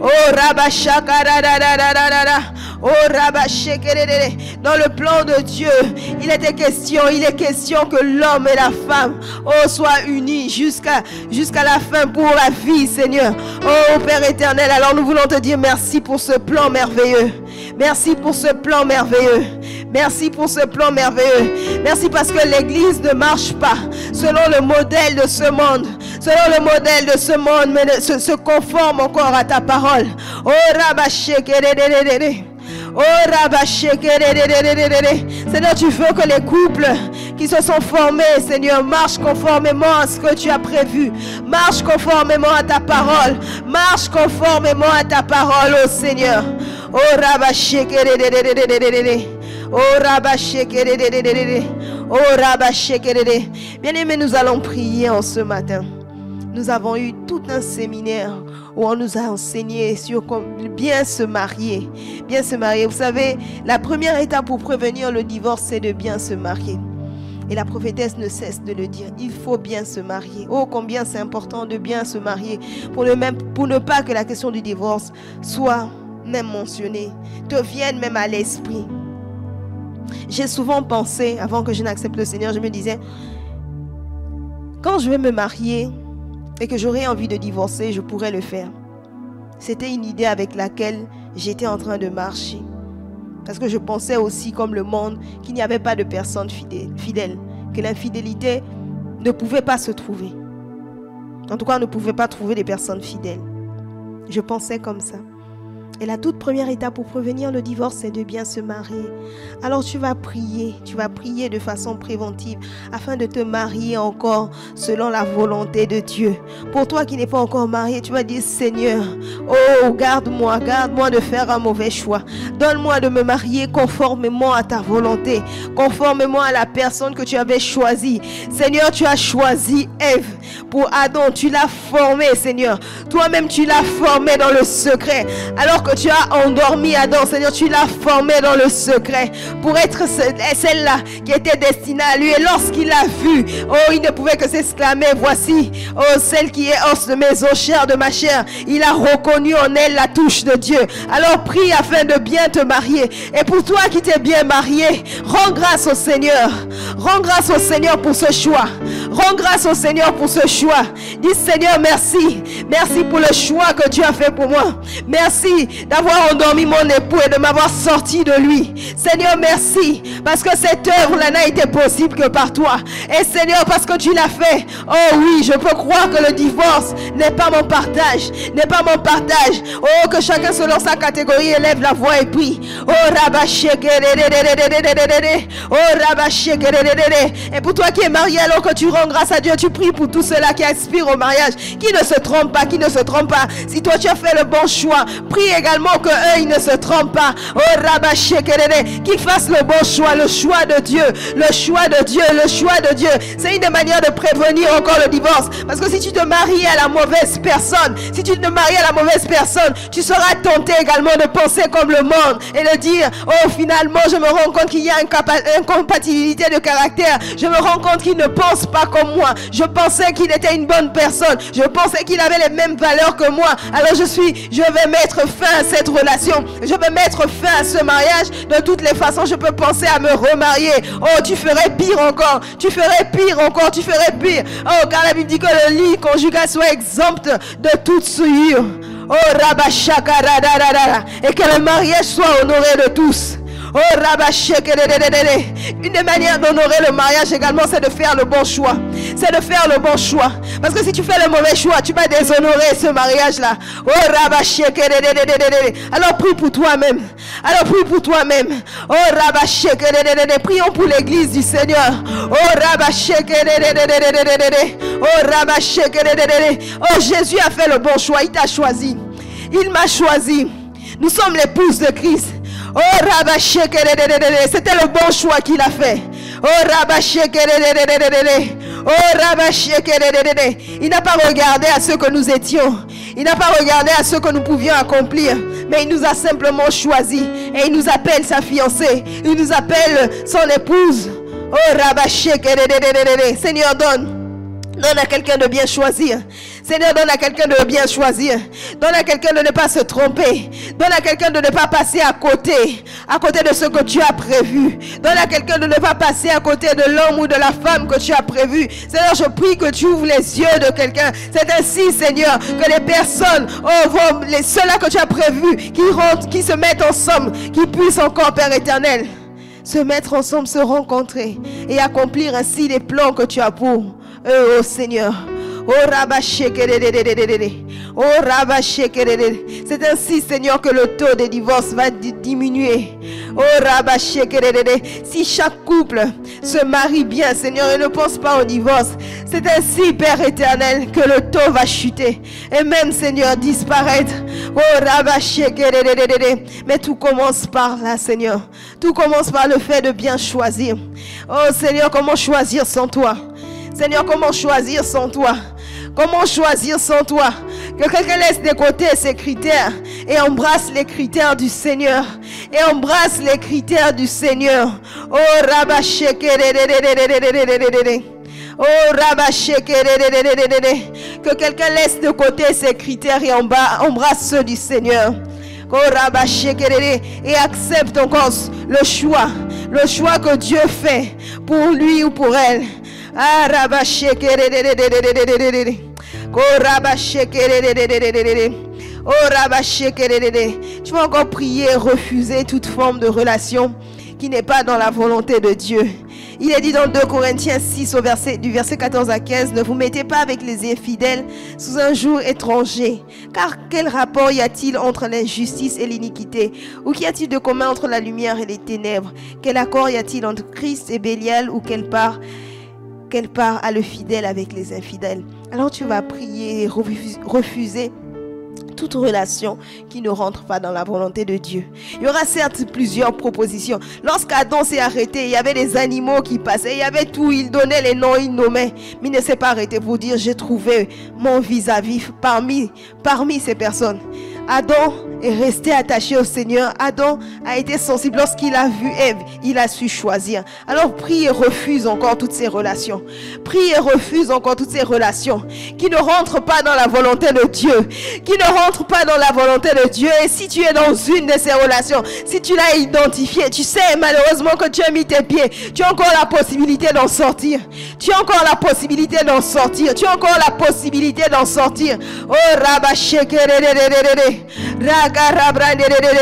oh Rabashakaradadadadada. Oh Rabashek, dans le plan de Dieu, il est question que l'homme et la femme soient unis jusqu'à la fin pour la vie, Seigneur. Oh Père éternel, alors nous voulons te dire merci pour ce plan merveilleux. Merci pour ce plan merveilleux. Merci pour ce plan merveilleux. Merci parce que l'Église ne marche pas selon le modèle de ce monde. Selon le modèle de ce monde, mais se conforme encore à ta parole. Oh Rabashek, oh Rabashek, Seigneur, tu veux que les couples qui se sont formés, Seigneur, marchent conformément à ce que tu as prévu. Marche conformément à ta parole. Marche conformément à ta parole, oh Seigneur. Oh Rabashekerere. Oh Rabashekerere. Oh Rabashekerere. Bien-aimés, nous allons prier en ce matin. Nous avons eu tout un séminaire où on nous a enseigné sur comment bien se marier. Bien se marier. Vous savez, la première étape pour prévenir le divorce, c'est de bien se marier. Et la prophétesse ne cesse de le dire. Il faut bien se marier. Oh, combien c'est important de bien se marier pour ne pas que la question du divorce soit même mentionnée, te vienne même à l'esprit. J'ai souvent pensé, avant que je n'accepte le Seigneur, je me disais, quand je vais me marier et que j'aurais envie de divorcer, je pourrais le faire. C'était une idée avec laquelle j'étais en train de marcher. Parce que je pensais aussi, comme le monde, qu'il n'y avait pas de personnes fidèles, que l'infidélité ne pouvait pas se trouver. En tout cas, on ne pouvait pas trouver des personnes fidèles. Je pensais comme ça. Et la toute première étape pour prévenir le divorce, c'est de bien se marier. Alors tu vas prier de façon préventive afin de te marier encore selon la volonté de Dieu. Pour toi qui n'es pas encore marié, tu vas dire, Seigneur, oh, garde-moi de faire un mauvais choix. Donne-moi de me marier conformément à ta volonté, conformément à la personne que tu avais choisie. Seigneur, tu as choisi Ève pour Adam, tu l'as formé, Seigneur. Toi-même, tu l'as formé dans le secret. Alors que tu as endormi Adam, Seigneur, tu l'as formé dans le secret pour être celle-là qui était destinée à lui. Et lorsqu'il a vu, oh, il ne pouvait que s'exclamer, voici, oh, celle qui est os de mes os, chair de ma chair. Il a reconnu en elle la touche de Dieu. Alors prie afin de bien te marier. Et pour toi qui t'es bien marié, rends grâce au Seigneur. Rends grâce au Seigneur pour ce choix. Rends grâce au Seigneur pour ce choix. Dis, Seigneur, merci. Merci pour le choix que tu as fait pour moi. Merci d'avoir endormi mon époux et de m'avoir sorti de lui. Seigneur, merci. Parce que cette œuvre-là n'a été possible que par toi. Et Seigneur, parce que tu l'as fait. Oh oui, je peux croire que le divorce n'est pas mon partage. N'est pas mon partage. Oh, que chacun selon sa catégorie élève la voix et prie. Oh, Rabashekerere. Oh, Rabashekerere. Et pour toi qui es marié, alors que tu rends grâce à Dieu, tu pries pour tous ceux-là qui aspirent au mariage, qui ne se trompent pas, qui ne se trompent pas. Si toi tu as fait le bon choix, prie également que eux ils ne se trompent pas. Oh Rabashekerere, qu'ils fassent le bon choix, le choix de Dieu, le choix de Dieu, le choix de Dieu. C'est une des manières de prévenir encore le divorce. Parce que si tu te maries à la mauvaise personne, si tu te maries à la mauvaise personne, tu seras tenté également de penser comme le monde et de dire, oh finalement je me rends compte qu'il y a une incompatibilité de caractère. Je me rends compte qu'il ne pense pas comme moi. Je pensais qu'il était une bonne personne. Je pensais qu'il avait les mêmes valeurs que moi. Alors je vais mettre fin à cette relation. Je vais mettre fin à ce mariage. De toutes les façons, je peux penser à me remarier. Oh, tu ferais pire encore. Tu ferais pire encore. Tu ferais pire. Oh, car la Bible dit que le lit conjugal soit exempt de toute souillure. Oh, Rabashakaradadada. Et que le mariage soit honoré de tous. Oh, Rabashekerere. Une des manières d'honorer le mariage également, c'est de faire le bon choix. C'est de faire le bon choix. Parce que si tu fais le mauvais choix, tu vas déshonorer ce mariage-là. Oh, Rabashekerere. Alors prie pour toi-même. Alors prie pour toi-même. Oh, Rabashekerere. Prions pour l'église du Seigneur. Oh, Rabashekerere. Oh, Rabashekerere. Oh, Jésus a fait le bon choix. Il t'a choisi. Il m'a choisi. Nous sommes l'épouse de Christ. Oh Rabashekerere, c'était le bon choix qu'il a fait. Oh Rabashekerere, oh Rabashekerere. Il n'a pas regardé à ce que nous étions. Il n'a pas regardé à ce que nous pouvions accomplir. Mais il nous a simplement choisis. Et il nous appelle sa fiancée. Il nous appelle son épouse. Oh Rabashekerere. Seigneur, donne à quelqu'un de bien choisir. Seigneur, donne à quelqu'un de bien choisir. Donne à quelqu'un de ne pas se tromper. Donne à quelqu'un de ne pas passer à côté de ce que tu as prévu. Donne à quelqu'un de ne pas passer à côté de l'homme ou de la femme que tu as prévu. Seigneur, je prie que tu ouvres les yeux de quelqu'un. C'est ainsi, Seigneur, que les personnes, ceux-là que tu as prévus, qui se mettent ensemble, qui puissent encore, Père éternel, se mettre ensemble, se rencontrer et accomplir ainsi les plans que tu as pour eux, oh Seigneur. Oh Rabashekerere. Oh Rabashekerere. C'est ainsi, Seigneur, que le taux de divorce va diminuer. Oh Rabashekerere. Si chaque couple se marie bien, Seigneur, et ne pense pas au divorce, c'est ainsi, Père éternel, que le taux va chuter. Et même, Seigneur, disparaître. Oh Rabashekerere. Mais tout commence par là, Seigneur. Tout commence par le fait de bien choisir. Oh Seigneur, comment choisir sans toi? Seigneur, comment choisir sans toi? Comment choisir sans toi? Que quelqu'un laisse de côté ses critères et embrasse les critères du Seigneur. Et embrasse les critères du Seigneur. Oh Rabashekerere. Oh Rabashekerere. Que quelqu'un laisse de côté ses critères et embrasse ceux du Seigneur. Oh Rabashekerere. Et accepte encore le choix que Dieu fait pour lui ou pour elle. Ah Rabashekerere. Oh Rabashekerere. Oh Rabashekerere. Tu vas encore prier et refuser toute forme de relation qui n'est pas dans la volonté de Dieu. Il est dit dans 2 Corinthiens 6 du verset 14 à 15, ne vous mettez pas avec les infidèles sous un joug étranger. Car quel rapport y a-t-il entre l'injustice et l'iniquité? Ou qu'y a-t-il de commun entre la lumière et les ténèbres? Quel accord y a-t-il entre Christ et Bélial? Ou quelle part a le fidèle avec les infidèles? Alors tu vas prier et refuser toute relation qui ne rentre pas dans la volonté de Dieu. Il y aura certes plusieurs propositions. Lorsqu'Adam s'est arrêté, il y avait des animaux qui passaient, il y avait tout, il donnait les noms, il nommait, mais il ne s'est pas arrêté pour dire j'ai trouvé mon vis-à-vis parmi ces personnes. Adam est resté attaché au Seigneur. Adam a été sensible. Lorsqu'il a vu Ève, il a su choisir. Alors prie et refuse encore toutes ces relations. Prie et refuse encore toutes ces relations qui ne rentrent pas dans la volonté de Dieu. Qui ne rentrent pas dans la volonté de Dieu. Et si tu es dans une de ces relations, si tu l'as identifié, tu sais malheureusement que tu as mis tes pieds. Tu as encore la possibilité d'en sortir. Tu as encore la possibilité d'en sortir. Tu as encore la possibilité d'en sortir. Oh Rabashekerere.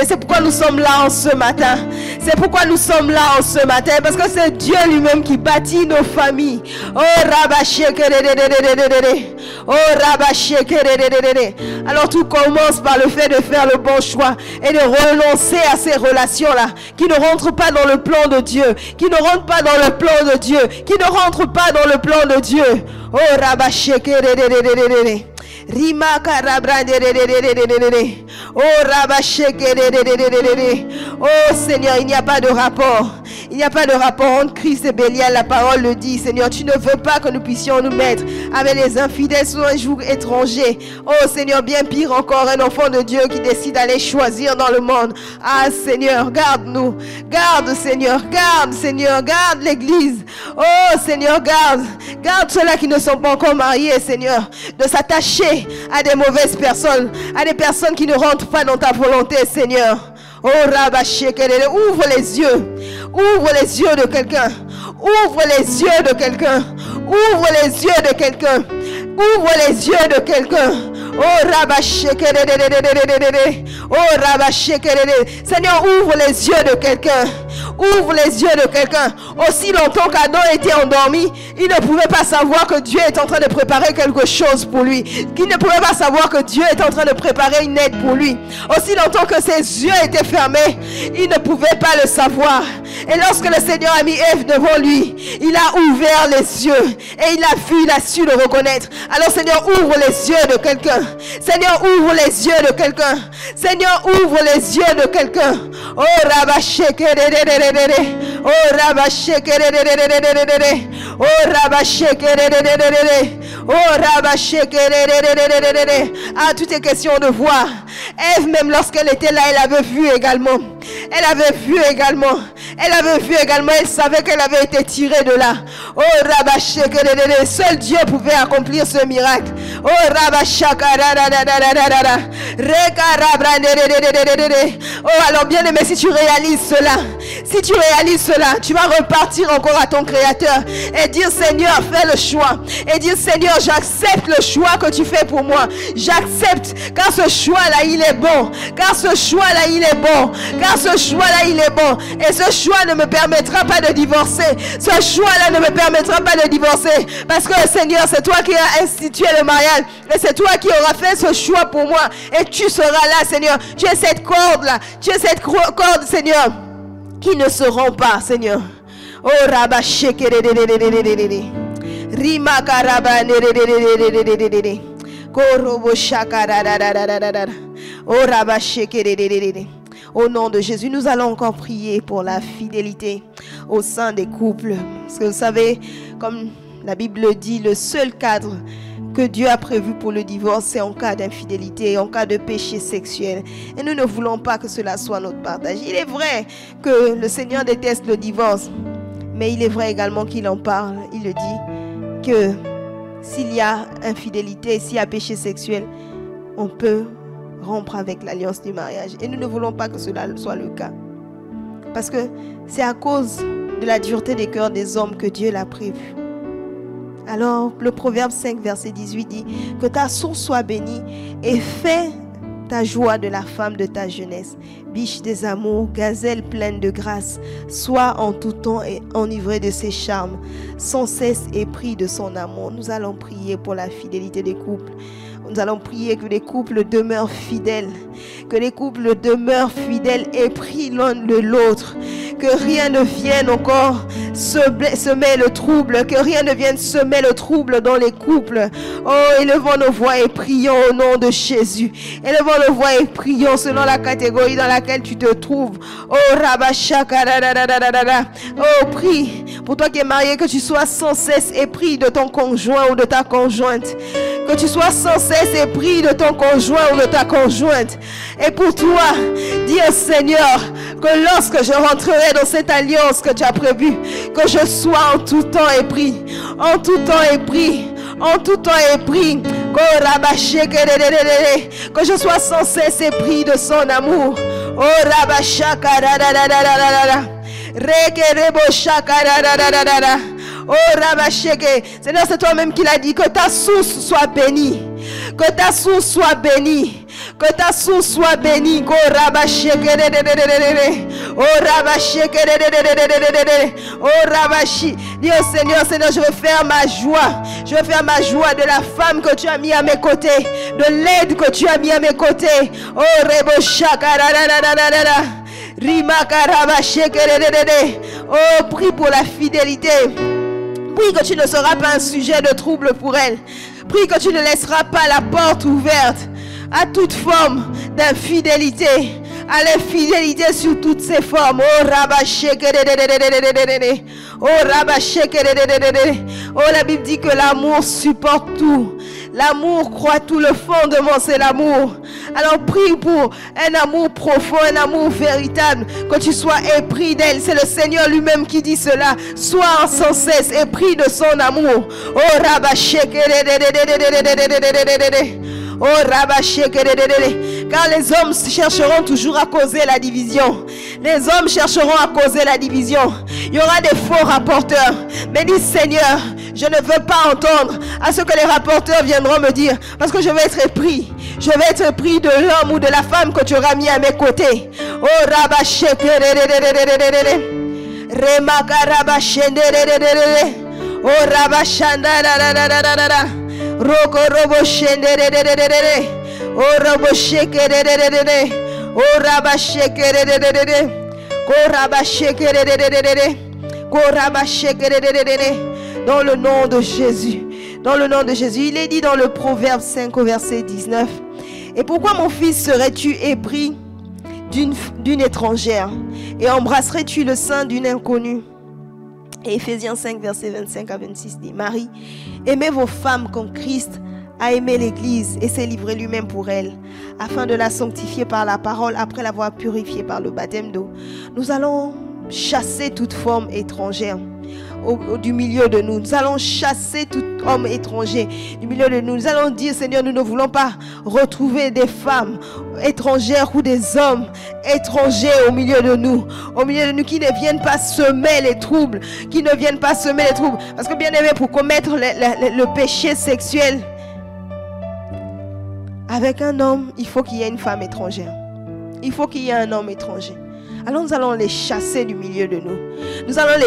C'est pourquoi nous sommes là en ce matin. C'est pourquoi nous sommes là en ce matin. Parce que c'est Dieu lui-même qui bâtit nos familles. Oh Rabashekerere. Oh Rabashekerere. Alors tout commence par le fait de faire le bon choix et de renoncer à ces relations-là qui ne rentrent pas dans le plan de Dieu. Qui ne rentrent pas dans le plan de Dieu. Qui ne rentrent pas dans le plan de Dieu. Oh Rabashekerere. Rima karabrandere. Oh Rabashekerere. Oh Seigneur, il n'y a pas de rapport. Il n'y a pas de rapport entre Christ et Bélial. La parole le dit. Seigneur, tu ne veux pas que nous puissions nous mettre avec les infidèles sous un joug étranger. Oh Seigneur, bien pire encore, un enfant de Dieu qui décide d'aller choisir dans le monde. Ah Seigneur, garde-nous. Garde Seigneur, garde Seigneur, garde l'église. Oh Seigneur, garde ceux-là qui ne sont pas encore mariés, Seigneur, de s'attacher à des mauvaises personnes, à des personnes qui ne rentrent pas dans ta volonté, Seigneur. Oh Rabashekerere, ouvre les yeux de quelqu'un, ouvre les yeux de quelqu'un, ouvre les yeux de quelqu'un, ouvre les yeux de quelqu'un. Oh Rabashekerere, oh Rabashekerere. Seigneur, ouvre les yeux de quelqu'un. Ouvre les yeux de quelqu'un. Aussi longtemps qu'Adam était endormi, il ne pouvait pas savoir que Dieu est en train de préparer quelque chose pour lui. Il ne pouvait pas savoir que Dieu est en train de préparer une aide pour lui. Aussi longtemps que ses yeux étaient fermés, il ne pouvait pas le savoir. Et lorsque le Seigneur a mis Ève devant lui, il a ouvert les yeux et il a vu, il a su le reconnaître. Alors Seigneur, ouvre les yeux de quelqu'un. Seigneur, ouvre les yeux de quelqu'un. Seigneur, ouvre les yeux de quelqu'un. Oh Rabashekerere. Oh Rabashekerere. Oh Rabashekerere. Oh Rabashekerere. Ah, tout est question de voir. Ève, même lorsqu'elle était là, elle avait vu également. Elle avait vu également. Elle savait qu'elle avait été tirée de là. Oh Rabashekerere. Seul Dieu pouvait accomplir ce miracle. Oh Rabashakarararararara. Oh alors bien aimé, si tu réalises cela, si tu réalises cela, tu vas repartir encore à ton Créateur et dire Seigneur, fais le choix. Et dire Seigneur, j'accepte le choix que tu fais pour moi. J'accepte, car ce choix-là, il est bon. Car ce choix-là, il est bon. Car ce choix-là, il est bon. Et ce choix ne me permettra pas de divorcer. Ce choix-là ne me permettra pas de divorcer. Parce que Seigneur, c'est toi qui as institué le mariage. Et c'est toi qui auras fait ce choix pour moi. Et tu seras là, Seigneur. Tu es cette corde-là. Tu es cette corde, Seigneur, qui ne se rompt pas, Seigneur. Oh, Rabba Shekerede. Rima Karaba Nerede. Korobo Shakarada. Oh, Rabba Shekerede. Au nom de Jésus, nous allons encore prier pour la fidélité au sein des couples. Parce que vous savez, comme la Bible dit, le seul cadre que Dieu a prévu pour le divorce, c'est en cas d'infidélité, en cas de péché sexuel. Et nous ne voulons pas que cela soit notre partage. Il est vrai que le Seigneur déteste le divorce, mais il est vrai également qu'il en parle. Il le dit que s'il y a infidélité, s'il y a péché sexuel, on peut rompre avec l'alliance du mariage. Et nous ne voulons pas que cela soit le cas. Parce que c'est à cause de la dureté des cœurs des hommes que Dieu l'a prévu. Alors, le Proverbe 5, verset 18 dit que ta source soit bénie et fais ta joie de la femme de ta jeunesse. Biche des amours, gazelle pleine de grâce, sois en tout temps et enivrée de ses charmes, sans cesse épris de son amour. Nous allons prier pour la fidélité des couples. Nous allons prier que les couples demeurent fidèles, que les couples demeurent fidèles épris l'un de l'autre, que rien ne vienne encore semer le trouble, que rien ne vienne semer le trouble dans les couples. Oh, élevons nos voix et prions au nom de Jésus. Élevons nos voix et prions selon la catégorie dans laquelle tu te trouves. Oh, Rabashaka, oh, prie pour toi qui es marié, que tu sois sans cesse épris de ton conjoint ou de ta conjointe. Que tu sois sans cesse épris de ton conjoint ou de ta conjointe. Et pour toi, dis au Seigneur que lorsque je rentrerai dans cette alliance que tu as prévue, que je sois en tout temps épris. En tout temps épris. En tout temps épris. Que je sois sans cesse épris de son amour. Oh, Rabashaka, oh, Rabasheke, Seigneur, c'est toi-même qui l'a dit, que ta source soit bénie. Que ta source soit bénie. Que ta source soit bénie. Oh, Rabasheke, oh, Rabasheke, oh, Rabashi. Dis au Seigneur, Seigneur, je veux faire ma joie. Je veux faire ma joie de la femme que tu as mis à mes côtés, de l'aide que tu as mis à mes côtés. Oh, Reboshaka, oh, prie pour la fidélité. Prie que tu ne seras pas un sujet de trouble pour elle. Prie que tu ne laisseras pas la porte ouverte à toute forme d'infidélité, à l'infidélité sous toutes ses formes. Oh, Rabasheke, oh, Rabasheke, oh, la Bible dit que l'amour supporte tout. L'amour croit tout, le fondement c'est l'amour. Alors prie pour un amour profond, un amour véritable, que tu sois épris d'elle. C'est le Seigneur lui-même qui dit cela. Sois sans cesse épris de son amour. Oh, Rabasheke, oh, Rabasheke, car les hommes chercheront toujours à causer la division. Les hommes chercheront à causer la division. Il y aura des faux rapporteurs. Mais dis Seigneur, je ne veux pas entendre à ce que les rapporteurs viendront me dire, parce que je vais être épris. Je vais être épris de l'homme ou de la femme que tu auras mis à mes côtés. Oh, Rabasheke, oh, Rabashanda, Roko Robo Shende, oh, Robosheke, oh, Rabasheke, oh, Rabasheke, oh, Rabasheke, dans le nom de Jésus. Dans le nom de Jésus. Il est dit dans le Proverbe 5 au verset 19. Et pourquoi mon fils serais-tu épris d'une étrangère et embrasserais-tu le sein d'une inconnue? Et Éphésiens 5 verset 25 à 26 dit: Marie, aimez vos femmes comme Christ a aimé l'Église et s'est livré lui-même pour elle, afin de la sanctifier par la parole après l'avoir purifiée par le baptême d'eau. Nous allons chasser toute forme étrangère. du milieu de nous. Nous allons chasser tout homme étranger du milieu de nous. Nous allons dire, Seigneur, nous ne voulons pas retrouver des femmes étrangères ou des hommes étrangers au milieu de nous qui ne viennent pas semer les troubles, Parce que bien aimé, pour commettre le péché sexuel avec un homme, il faut qu'il y ait une femme étrangère. Il faut qu'il y ait un homme étranger. Alors nous allons les chasser du milieu de nous. Nous allons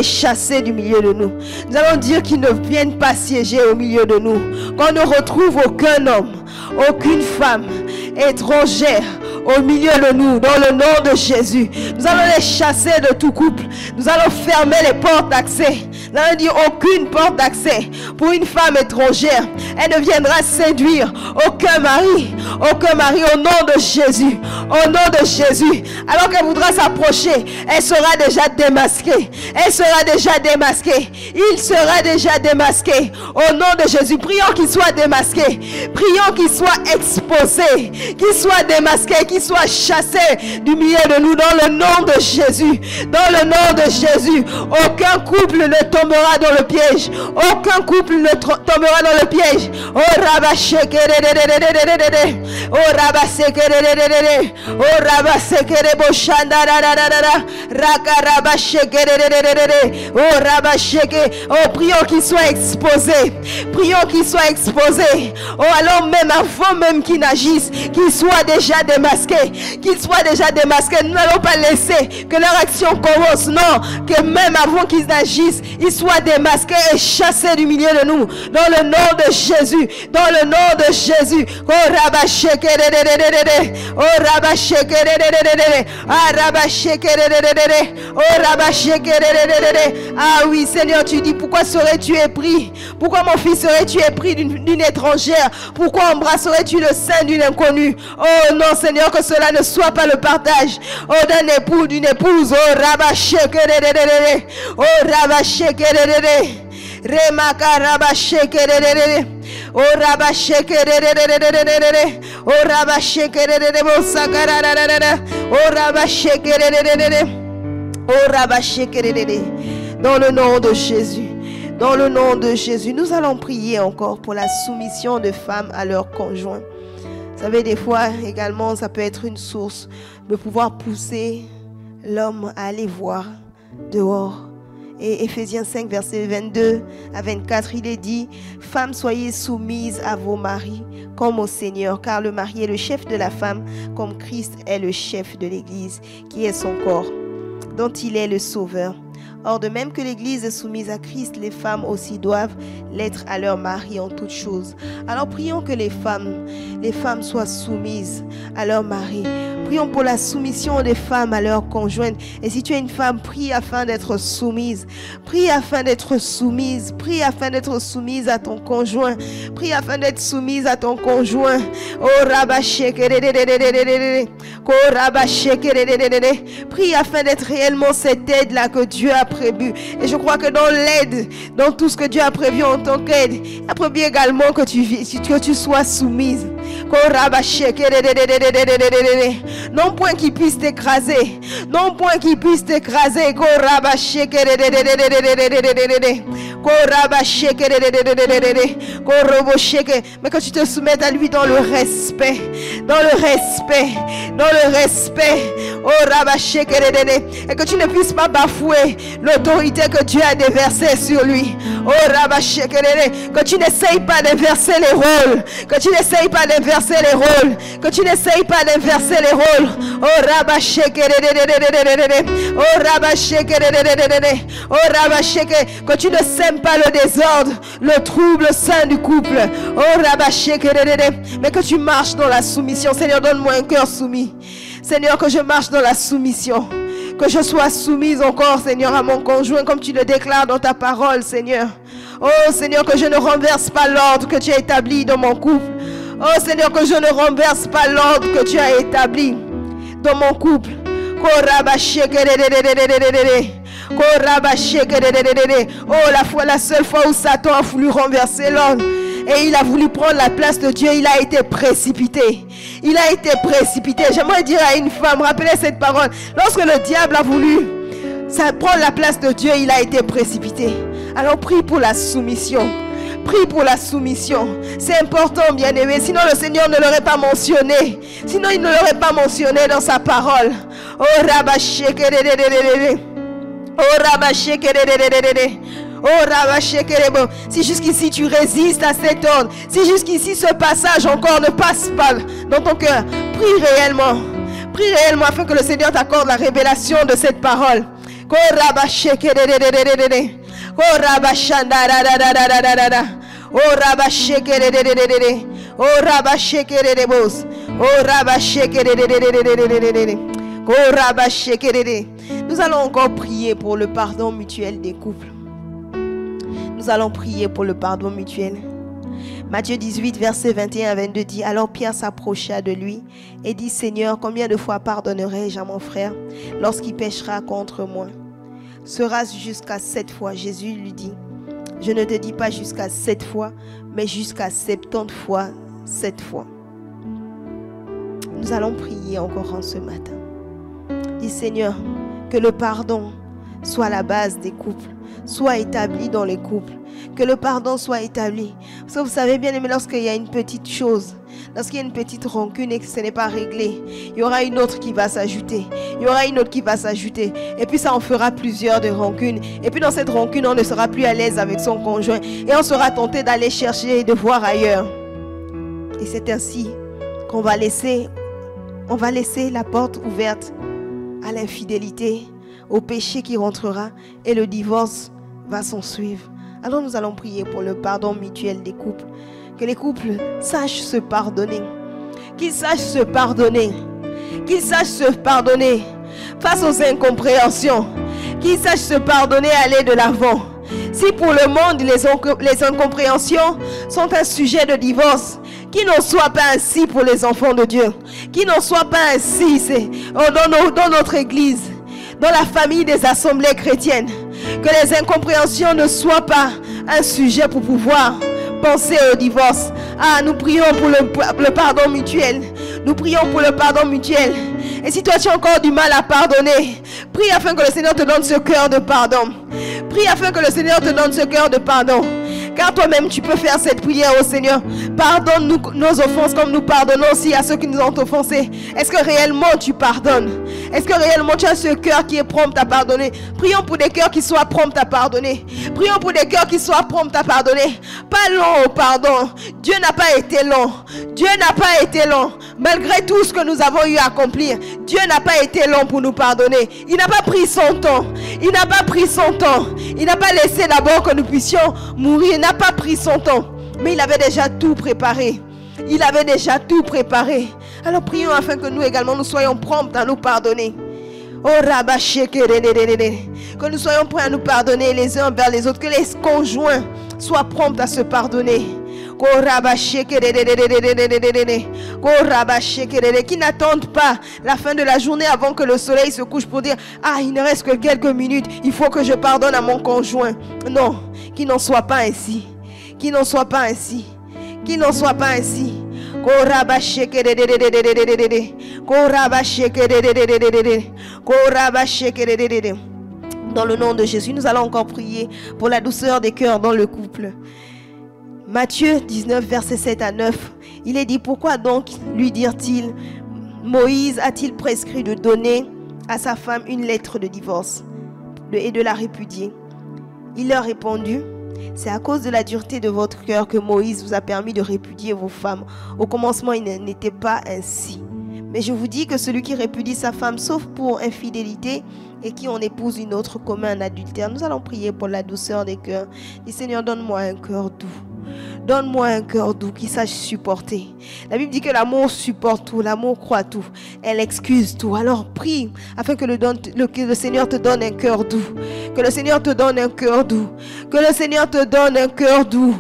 dire qu'ils ne viennent pas siéger au milieu de nous. Qu'on ne retrouve aucun homme, aucune femme étrangère au milieu de nous, dans le nom de Jésus. Nous allons les chasser de tout couple. Nous allons fermer les portes d'accès. Nous allons dire aucune porte d'accès pour une femme étrangère. Elle ne viendra séduire aucun mari au nom de Jésus. Au nom de Jésus. Alors qu'elle voudra s'approcher, elle sera déjà démasquée. Il sera déjà démasqué. Au nom de Jésus, prions qu'il soit démasqué. Prions qu'il soit exposé, qu'il soit démasqué, qu'il soit chassé du milieu de nous dans le nom de Jésus. Dans le nom de Jésus, aucun couple ne tombera dans le piège. Aucun couple ne tombera dans le piège. Oh rabachekerere, oh rabasekerere, oh rabasekere boshandararara, rakarabachekerere, oh rabacheke. Oh, prions qu'il soit exposé. Oh, alors même avant même qu'il n'agisse, qu'il soit déjà démasqué. Nous n'allons pas laisser que leur action commence. Non, que même avant qu'ils agissent, ils soient démasqués et chassés du milieu de nous. Dans le nom de Jésus. Oh, rabachekerere, oh rabachekerere, ah rabachekerere, oh rabachekerere. Ah oui, Seigneur, tu dis, pourquoi serais-tu épris? Pourquoi mon fils serais-tu épris d'une étrangère? Pourquoi embrasserais-tu le sein d'une inconnue? Oh non, Seigneur, que cela ne soit pas le partage, oh, d'un époux, d'une épouse. Oh rabachekerere, oh rabachekerere, remaka rabachekerere, oh rabachekerere, oh rabachekerere, oh rabachekerere, oh rabachekerere. Dans le nom de Jésus. Dans le nom de Jésus, nous allons prier encore pour la soumission des femmes à leurs conjoints. Vous savez, des fois également, ça peut être une source de pouvoir pousser l'homme à aller voir dehors. Et Éphésiens 5, versets 22 à 24, il est dit: Femmes, soyez soumises à vos maris comme au Seigneur, car le mari est le chef de la femme, comme Christ est le chef de l'Église, qui est son corps, dont il est le sauveur. Or, de même que l'Église est soumise à Christ, les femmes aussi doivent l'être à leur mari en toutes choses. Alors, prions que les femmes soient soumises à leur mari. Prions pour la soumission des femmes à leurs conjointes. Et si tu es une femme, prie afin d'être soumise. Prie afin d'être soumise. Prie afin d'être soumise à ton conjoint. Prie afin d'être soumise à ton conjoint. Oh, rabachekerere. Oh, rabachekerere. Prie afin d'être réellement cette aide-là que Dieu a prévu. Et je crois que dans l'aide, dans tout ce que Dieu a prévu en tant qu'aide, il a prévu également que tu sois soumise. Non point qu'il puisse t'écraser. Non point qu'il puisse t'écraser. Mais que tu te soumettes à lui dans le respect. Dans le respect. Dans le respect. Et que tu ne puisses pas bafouer l'autorité que Dieu a déversée sur lui. Que tu n'essayes pas d'inverser les rôles. Que tu n'essayes pas d'inverser les rôles. Que tu n'essayes pas d'inverser les rôles. Que tu ne sèmes pas le désordre, le trouble au sein du couple. Mais que tu marches dans la soumission. Seigneur, donne-moi un cœur soumis. Seigneur, que je marche dans la soumission. Que je sois soumise encore, Seigneur, à mon conjoint, comme tu le déclares dans ta parole, Seigneur. Oh, Seigneur, que je ne renverse pas l'ordre que tu as établi dans mon couple. Oh, Seigneur, que je ne renverse pas l'ordre que tu as établi dans mon couple. Oh, la seule fois où Satan a voulu renverser l'ordre et il a voulu prendre la place de Dieu, il a été précipité. Il a été précipité. J'aimerais dire à une femme, rappelez cette parole. Lorsque le diable a voulu ça prend la place de Dieu, il a été précipité. Alors prie pour la soumission. Prie pour la soumission. C'est important, bien-aimé. Sinon, le Seigneur ne l'aurait pas mentionné. Sinon, il ne l'aurait pas mentionné dans sa parole. Oh, Rabashekerere. Oh, Rabashekerere. Oh, Rabashekerebo. Si jusqu'ici tu résistes à cet ordre, si jusqu'ici ce passage encore ne passe pas dans ton cœur, prie réellement. Prie réellement afin que le Seigneur t'accorde la révélation de cette parole. Oh, Rabashekerere. Oh, Rabashandarararararara. Oh, Rabashekerere. Oh, Rabashekerere. Oh, Rabashekerere. Oh, Rabashekerere. Nous allons encore prier pour le pardon mutuel des couples. Nous allons prier pour le pardon mutuel. Matthieu 18, verset 21 à 22 dit: Alors Pierre s'approcha de lui et dit: Seigneur, combien de fois pardonnerai-je à mon frère lorsqu'il péchera contre moi? Sera-ce jusqu'à 7 fois? Jésus lui dit: Je ne te dis pas jusqu'à 7 fois, mais jusqu'à 70 fois 7 fois. Nous allons prier encore en ce matin. Dis: Seigneur, que le pardon soit la base des couples, soit établi dans les couples. Que le pardon soit établi. Parce que vous savez bien, mais lorsqu'il y a une petite chose, lorsqu'il y a une petite rancune et que ce n'est pas réglé, il y aura une autre qui va s'ajouter. Il y aura une autre qui va s'ajouter. Et puis ça en fera plusieurs de rancunes. Et puis dans cette rancune, on ne sera plus à l'aise avec son conjoint. Et on sera tenté d'aller chercher et de voir ailleurs. Et c'est ainsi qu'on va laisser la porte ouverte à l'infidélité, au péché qui rentrera, et le divorce va s'en suivre. Alors nous allons prier pour le pardon mutuel des couples. Que les couples sachent se pardonner. Qu'ils sachent se pardonner. Qu'ils sachent se pardonner face aux incompréhensions. Qu'ils sachent se pardonner et aller de l'avant. Si pour le monde les incompréhensions sont un sujet de divorce, qu'il n'en soit pas ainsi pour les enfants de Dieu. Qu'il n'en soit pas ainsi dans notre église, dans la famille des assemblées chrétiennes. Que les incompréhensions ne soient pas un sujet pour pouvoir penser au divorce. Ah, nous prions pour le pardon mutuel. Nous prions pour le pardon mutuel. Et si toi tu as encore du mal à pardonner, prie afin que le Seigneur te donne ce cœur de pardon. Prie afin que le Seigneur te donne ce cœur de pardon. Car toi-même tu peux faire cette prière au Seigneur. Pardonne-nous nos offenses comme nous pardonnons aussi à ceux qui nous ont offensés. Est-ce que réellement tu pardonnes? Est-ce que réellement tu as ce cœur qui est prompt à pardonner? Prions pour des cœurs qui soient prompts à pardonner. Prions pour des cœurs qui soient prompts à pardonner. Pas long au pardon. Dieu n'a pas été long. Dieu n'a pas été long. Malgré tout ce que nous avons eu à accomplir, Dieu n'a pas été long pour nous pardonner. Il n'a pas pris son temps. Il n'a pas pris son temps. Il n'a pas laissé d'abord que nous puissions mourir. Il n'a pas pris son temps. Mais il avait déjà tout préparé. Il avait déjà tout préparé. Alors prions afin que nous également nous soyons prompts à nous pardonner. Oh que nous soyons prêts à nous pardonner les uns envers les autres. Que les conjoints soient prompts à se pardonner. Qui n'attendent pas la fin de la journée avant que le soleil se couche pour dire: ah, il ne reste que quelques minutes, il faut que je pardonne à mon conjoint. Non, qu'il n'en soit pas ainsi. Qu'il n'en soit pas ainsi. Qu'il n'en soit pas ainsi. Dans le nom de Jésus, nous allons encore prier pour la douceur des cœurs dans le couple. Matthieu 19, verset 7 à 9, il est dit: pourquoi donc, lui dirent-ils, Moïse a-t-il prescrit de donner à sa femme une lettre de divorce et de la répudier? Il leur répondit: c'est à cause de la dureté de votre cœur que Moïse vous a permis de répudier vos femmes. Au commencement, il n'était pas ainsi. Mais je vous dis que celui qui répudie sa femme, sauf pour infidélité, et qui en épouse une autre commet un adultère. Nous allons prier pour la douceur des cœurs. Dis: Seigneur, donne-moi un cœur doux. Donne-moi un cœur doux qui sache supporter. La Bible dit que l'amour supporte tout, l'amour croit tout, elle excuse tout. Alors prie afin que le Seigneur te donne un cœur doux. Que le Seigneur te donne un cœur doux. Que le Seigneur te donne un cœur doux.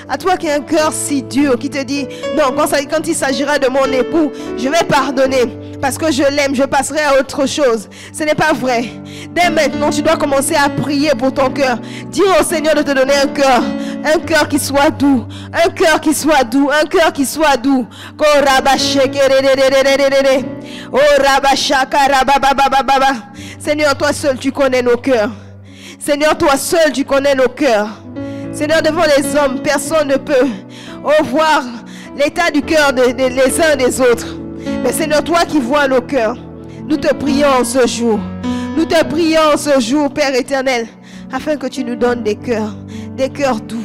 À toi qui as un cœur si dur, qui te dit: non, quand il s'agira de mon époux, je vais pardonner. Parce que je l'aime, je passerai à autre chose. Ce n'est pas vrai. Dès maintenant, tu dois commencer à prier pour ton cœur. Dis au Seigneur de te donner un cœur qui soit doux, un cœur qui soit doux, un cœur qui soit doux. Oh Rabashakara Baba. Seigneur, toi seul tu connais nos cœurs. Seigneur, toi seul tu connais nos cœurs. Seigneur, devant les hommes, personne ne peut voir l'état du cœur les uns des autres. Mais Seigneur, toi qui vois nos cœurs, nous te prions en ce jour. Nous te prions en ce jour, Père éternel, afin que tu nous donnes des cœurs doux.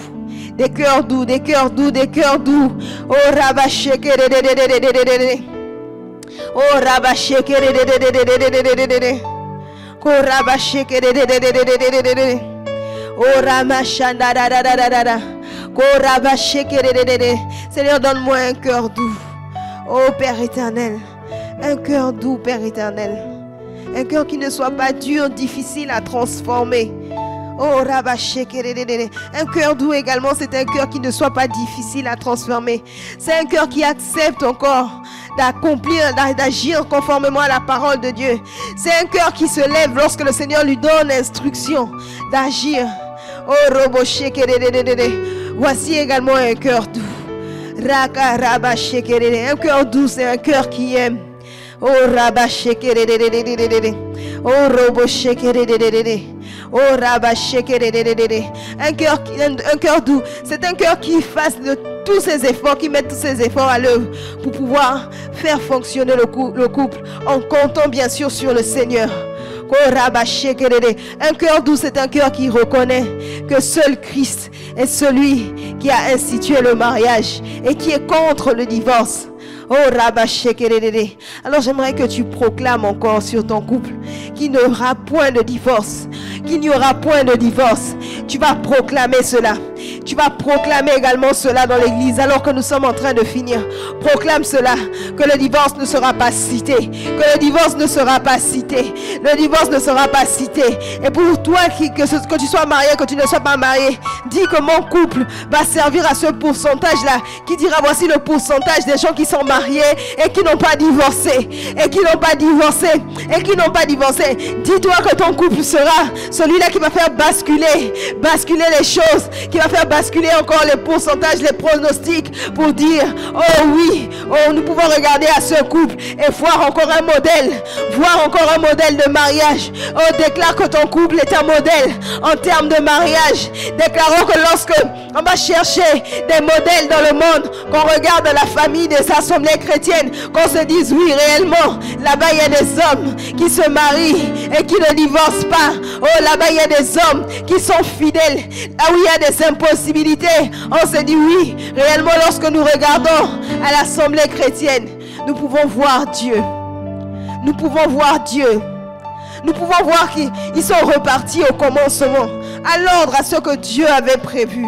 Des cœurs doux, des cœurs doux, des cœurs doux. Oh Rabashekere. Oh Rabashekere. Oh Rabashekere. Oh Ramachandadadadadada. Oh Rabashekere. Seigneur, donne-moi un cœur doux. Oh Père éternel. Un cœur doux, Père éternel. Un cœur qui ne soit pas dur, difficile à transformer. Oh Rabashekere. Un cœur doux également, c'est un cœur qui ne soit pas difficile à transformer. C'est un cœur qui accepte encore d'accomplir, d'agir conformément à la parole de Dieu. C'est un cœur qui se lève lorsque le Seigneur lui donne l'instruction d'agir. Oh Roboshekere. Voici également un cœur doux. Raka Rabashekere. Un cœur doux, c'est un cœur qui aime. Oh Rabashekere. Oh Roboshekere. Oh Rabashekere. Un cœur doux, c'est un cœur qui fasse de tous ses efforts, qui met tous ses efforts à l'œuvre pour pouvoir faire fonctionner le couple en comptant bien sûr sur le Seigneur. Un cœur doux, c'est un cœur qui reconnaît que seul Christ est celui qui a institué le mariage et qui est contre le divorce. Oh Rabashekere. Alors j'aimerais que tu proclames encore sur ton couple qu'il n'y aura point de divorce. Qu'il n'y aura point de divorce. Tu vas proclamer cela. Tu vas proclamer également cela dans l'église alors que nous sommes en train de finir. Proclame cela, que le divorce ne sera pas cité. Que le divorce ne sera pas cité. Le divorce ne sera pas cité. Et pour toi, que tu sois marié, que tu ne sois pas marié, dis que mon couple va servir à ce pourcentage-là, qui dira voici le pourcentage des gens qui sont mariés et qui n'ont pas divorcé. Et qui n'ont pas divorcé. Et qui n'ont pas divorcé. Dis-toi que ton couple sera celui-là qui va faire basculer les choses, qui va faire basculer encore les pourcentages, les pronostics pour dire oh oui, oh nous pouvons regarder à ce couple et voir encore un modèle de mariage. Oh déclare que ton couple est un modèle en termes de mariage. Déclarons que lorsque on va chercher des modèles dans le monde, qu'on regarde la famille des assemblées chrétiennes, qu'on se dise oui réellement, là-bas il y a des hommes qui se marient et qui ne divorcent pas. Oh là-bas il y a des hommes qui sont fidèles. Là où il y a des impossibilités, on se dit oui, réellement lorsque nous regardons à l'assemblée chrétienne, nous pouvons voir Dieu. Nous pouvons voir Dieu. Nous pouvons voir qu'ils sont repartis au commencement, à l'ordre, à ce que Dieu avait prévu.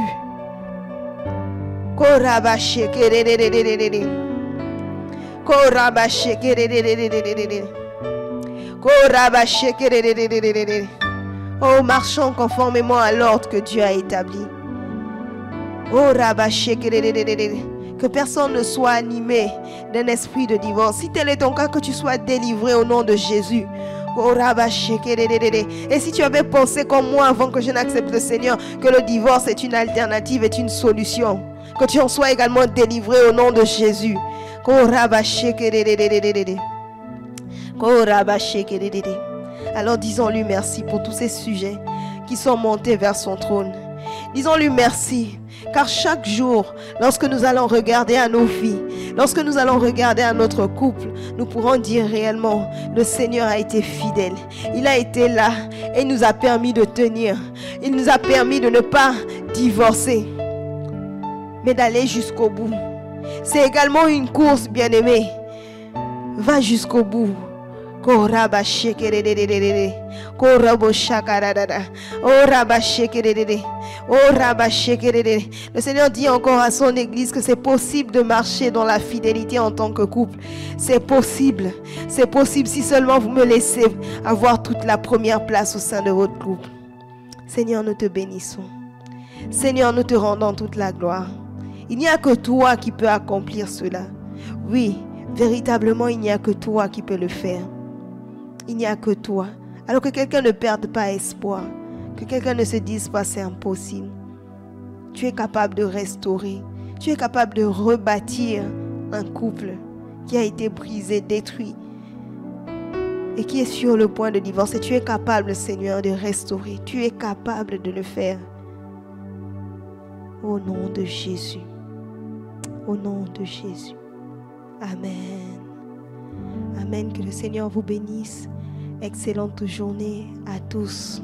Oh, marchons conformément à l'ordre que Dieu a établi. Oh, que personne ne soit animé d'un esprit de divorce. Si tel est ton cas, que tu sois délivré au nom de Jésus. Oh, et si tu avais pensé comme moi avant que je n'accepte le Seigneur, que le divorce est une alternative, est une solution, que tu en sois également délivré au nom de Jésus. Alors disons-lui merci pour tous ces sujets qui sont montés vers son trône. Disons-lui merci, car chaque jour, lorsque nous allons regarder à nos vies, lorsque nous allons regarder à notre couple, nous pourrons dire réellement, le Seigneur a été fidèle. Il a été là et il nous a permis de tenir. Il nous a permis de ne pas divorcer, mais d'aller jusqu'au bout. C'est également une course, bien-aimé. Va jusqu'au bout. Le Seigneur dit encore à son église que c'est possible de marcher dans la fidélité en tant que couple. C'est possible. C'est possible si seulement vous me laissez avoir toute la première place au sein de votre couple. Seigneur, nous te bénissons. Seigneur, nous te rendons toute la gloire. Il n'y a que toi qui peux accomplir cela. Oui, véritablement, il n'y a que toi qui peux le faire. Il n'y a que toi. Alors que quelqu'un ne perde pas espoir. Que quelqu'un ne se dise pas c'est impossible. Tu es capable de restaurer. Tu es capable de rebâtir un couple qui a été brisé, détruit. et qui est sur le point de divorcer, tu es capable, Seigneur, de restaurer. Tu es capable de le faire. Au nom de Jésus. Au nom de Jésus. Amen. Amen. Que le Seigneur vous bénisse. Excellente journée à tous.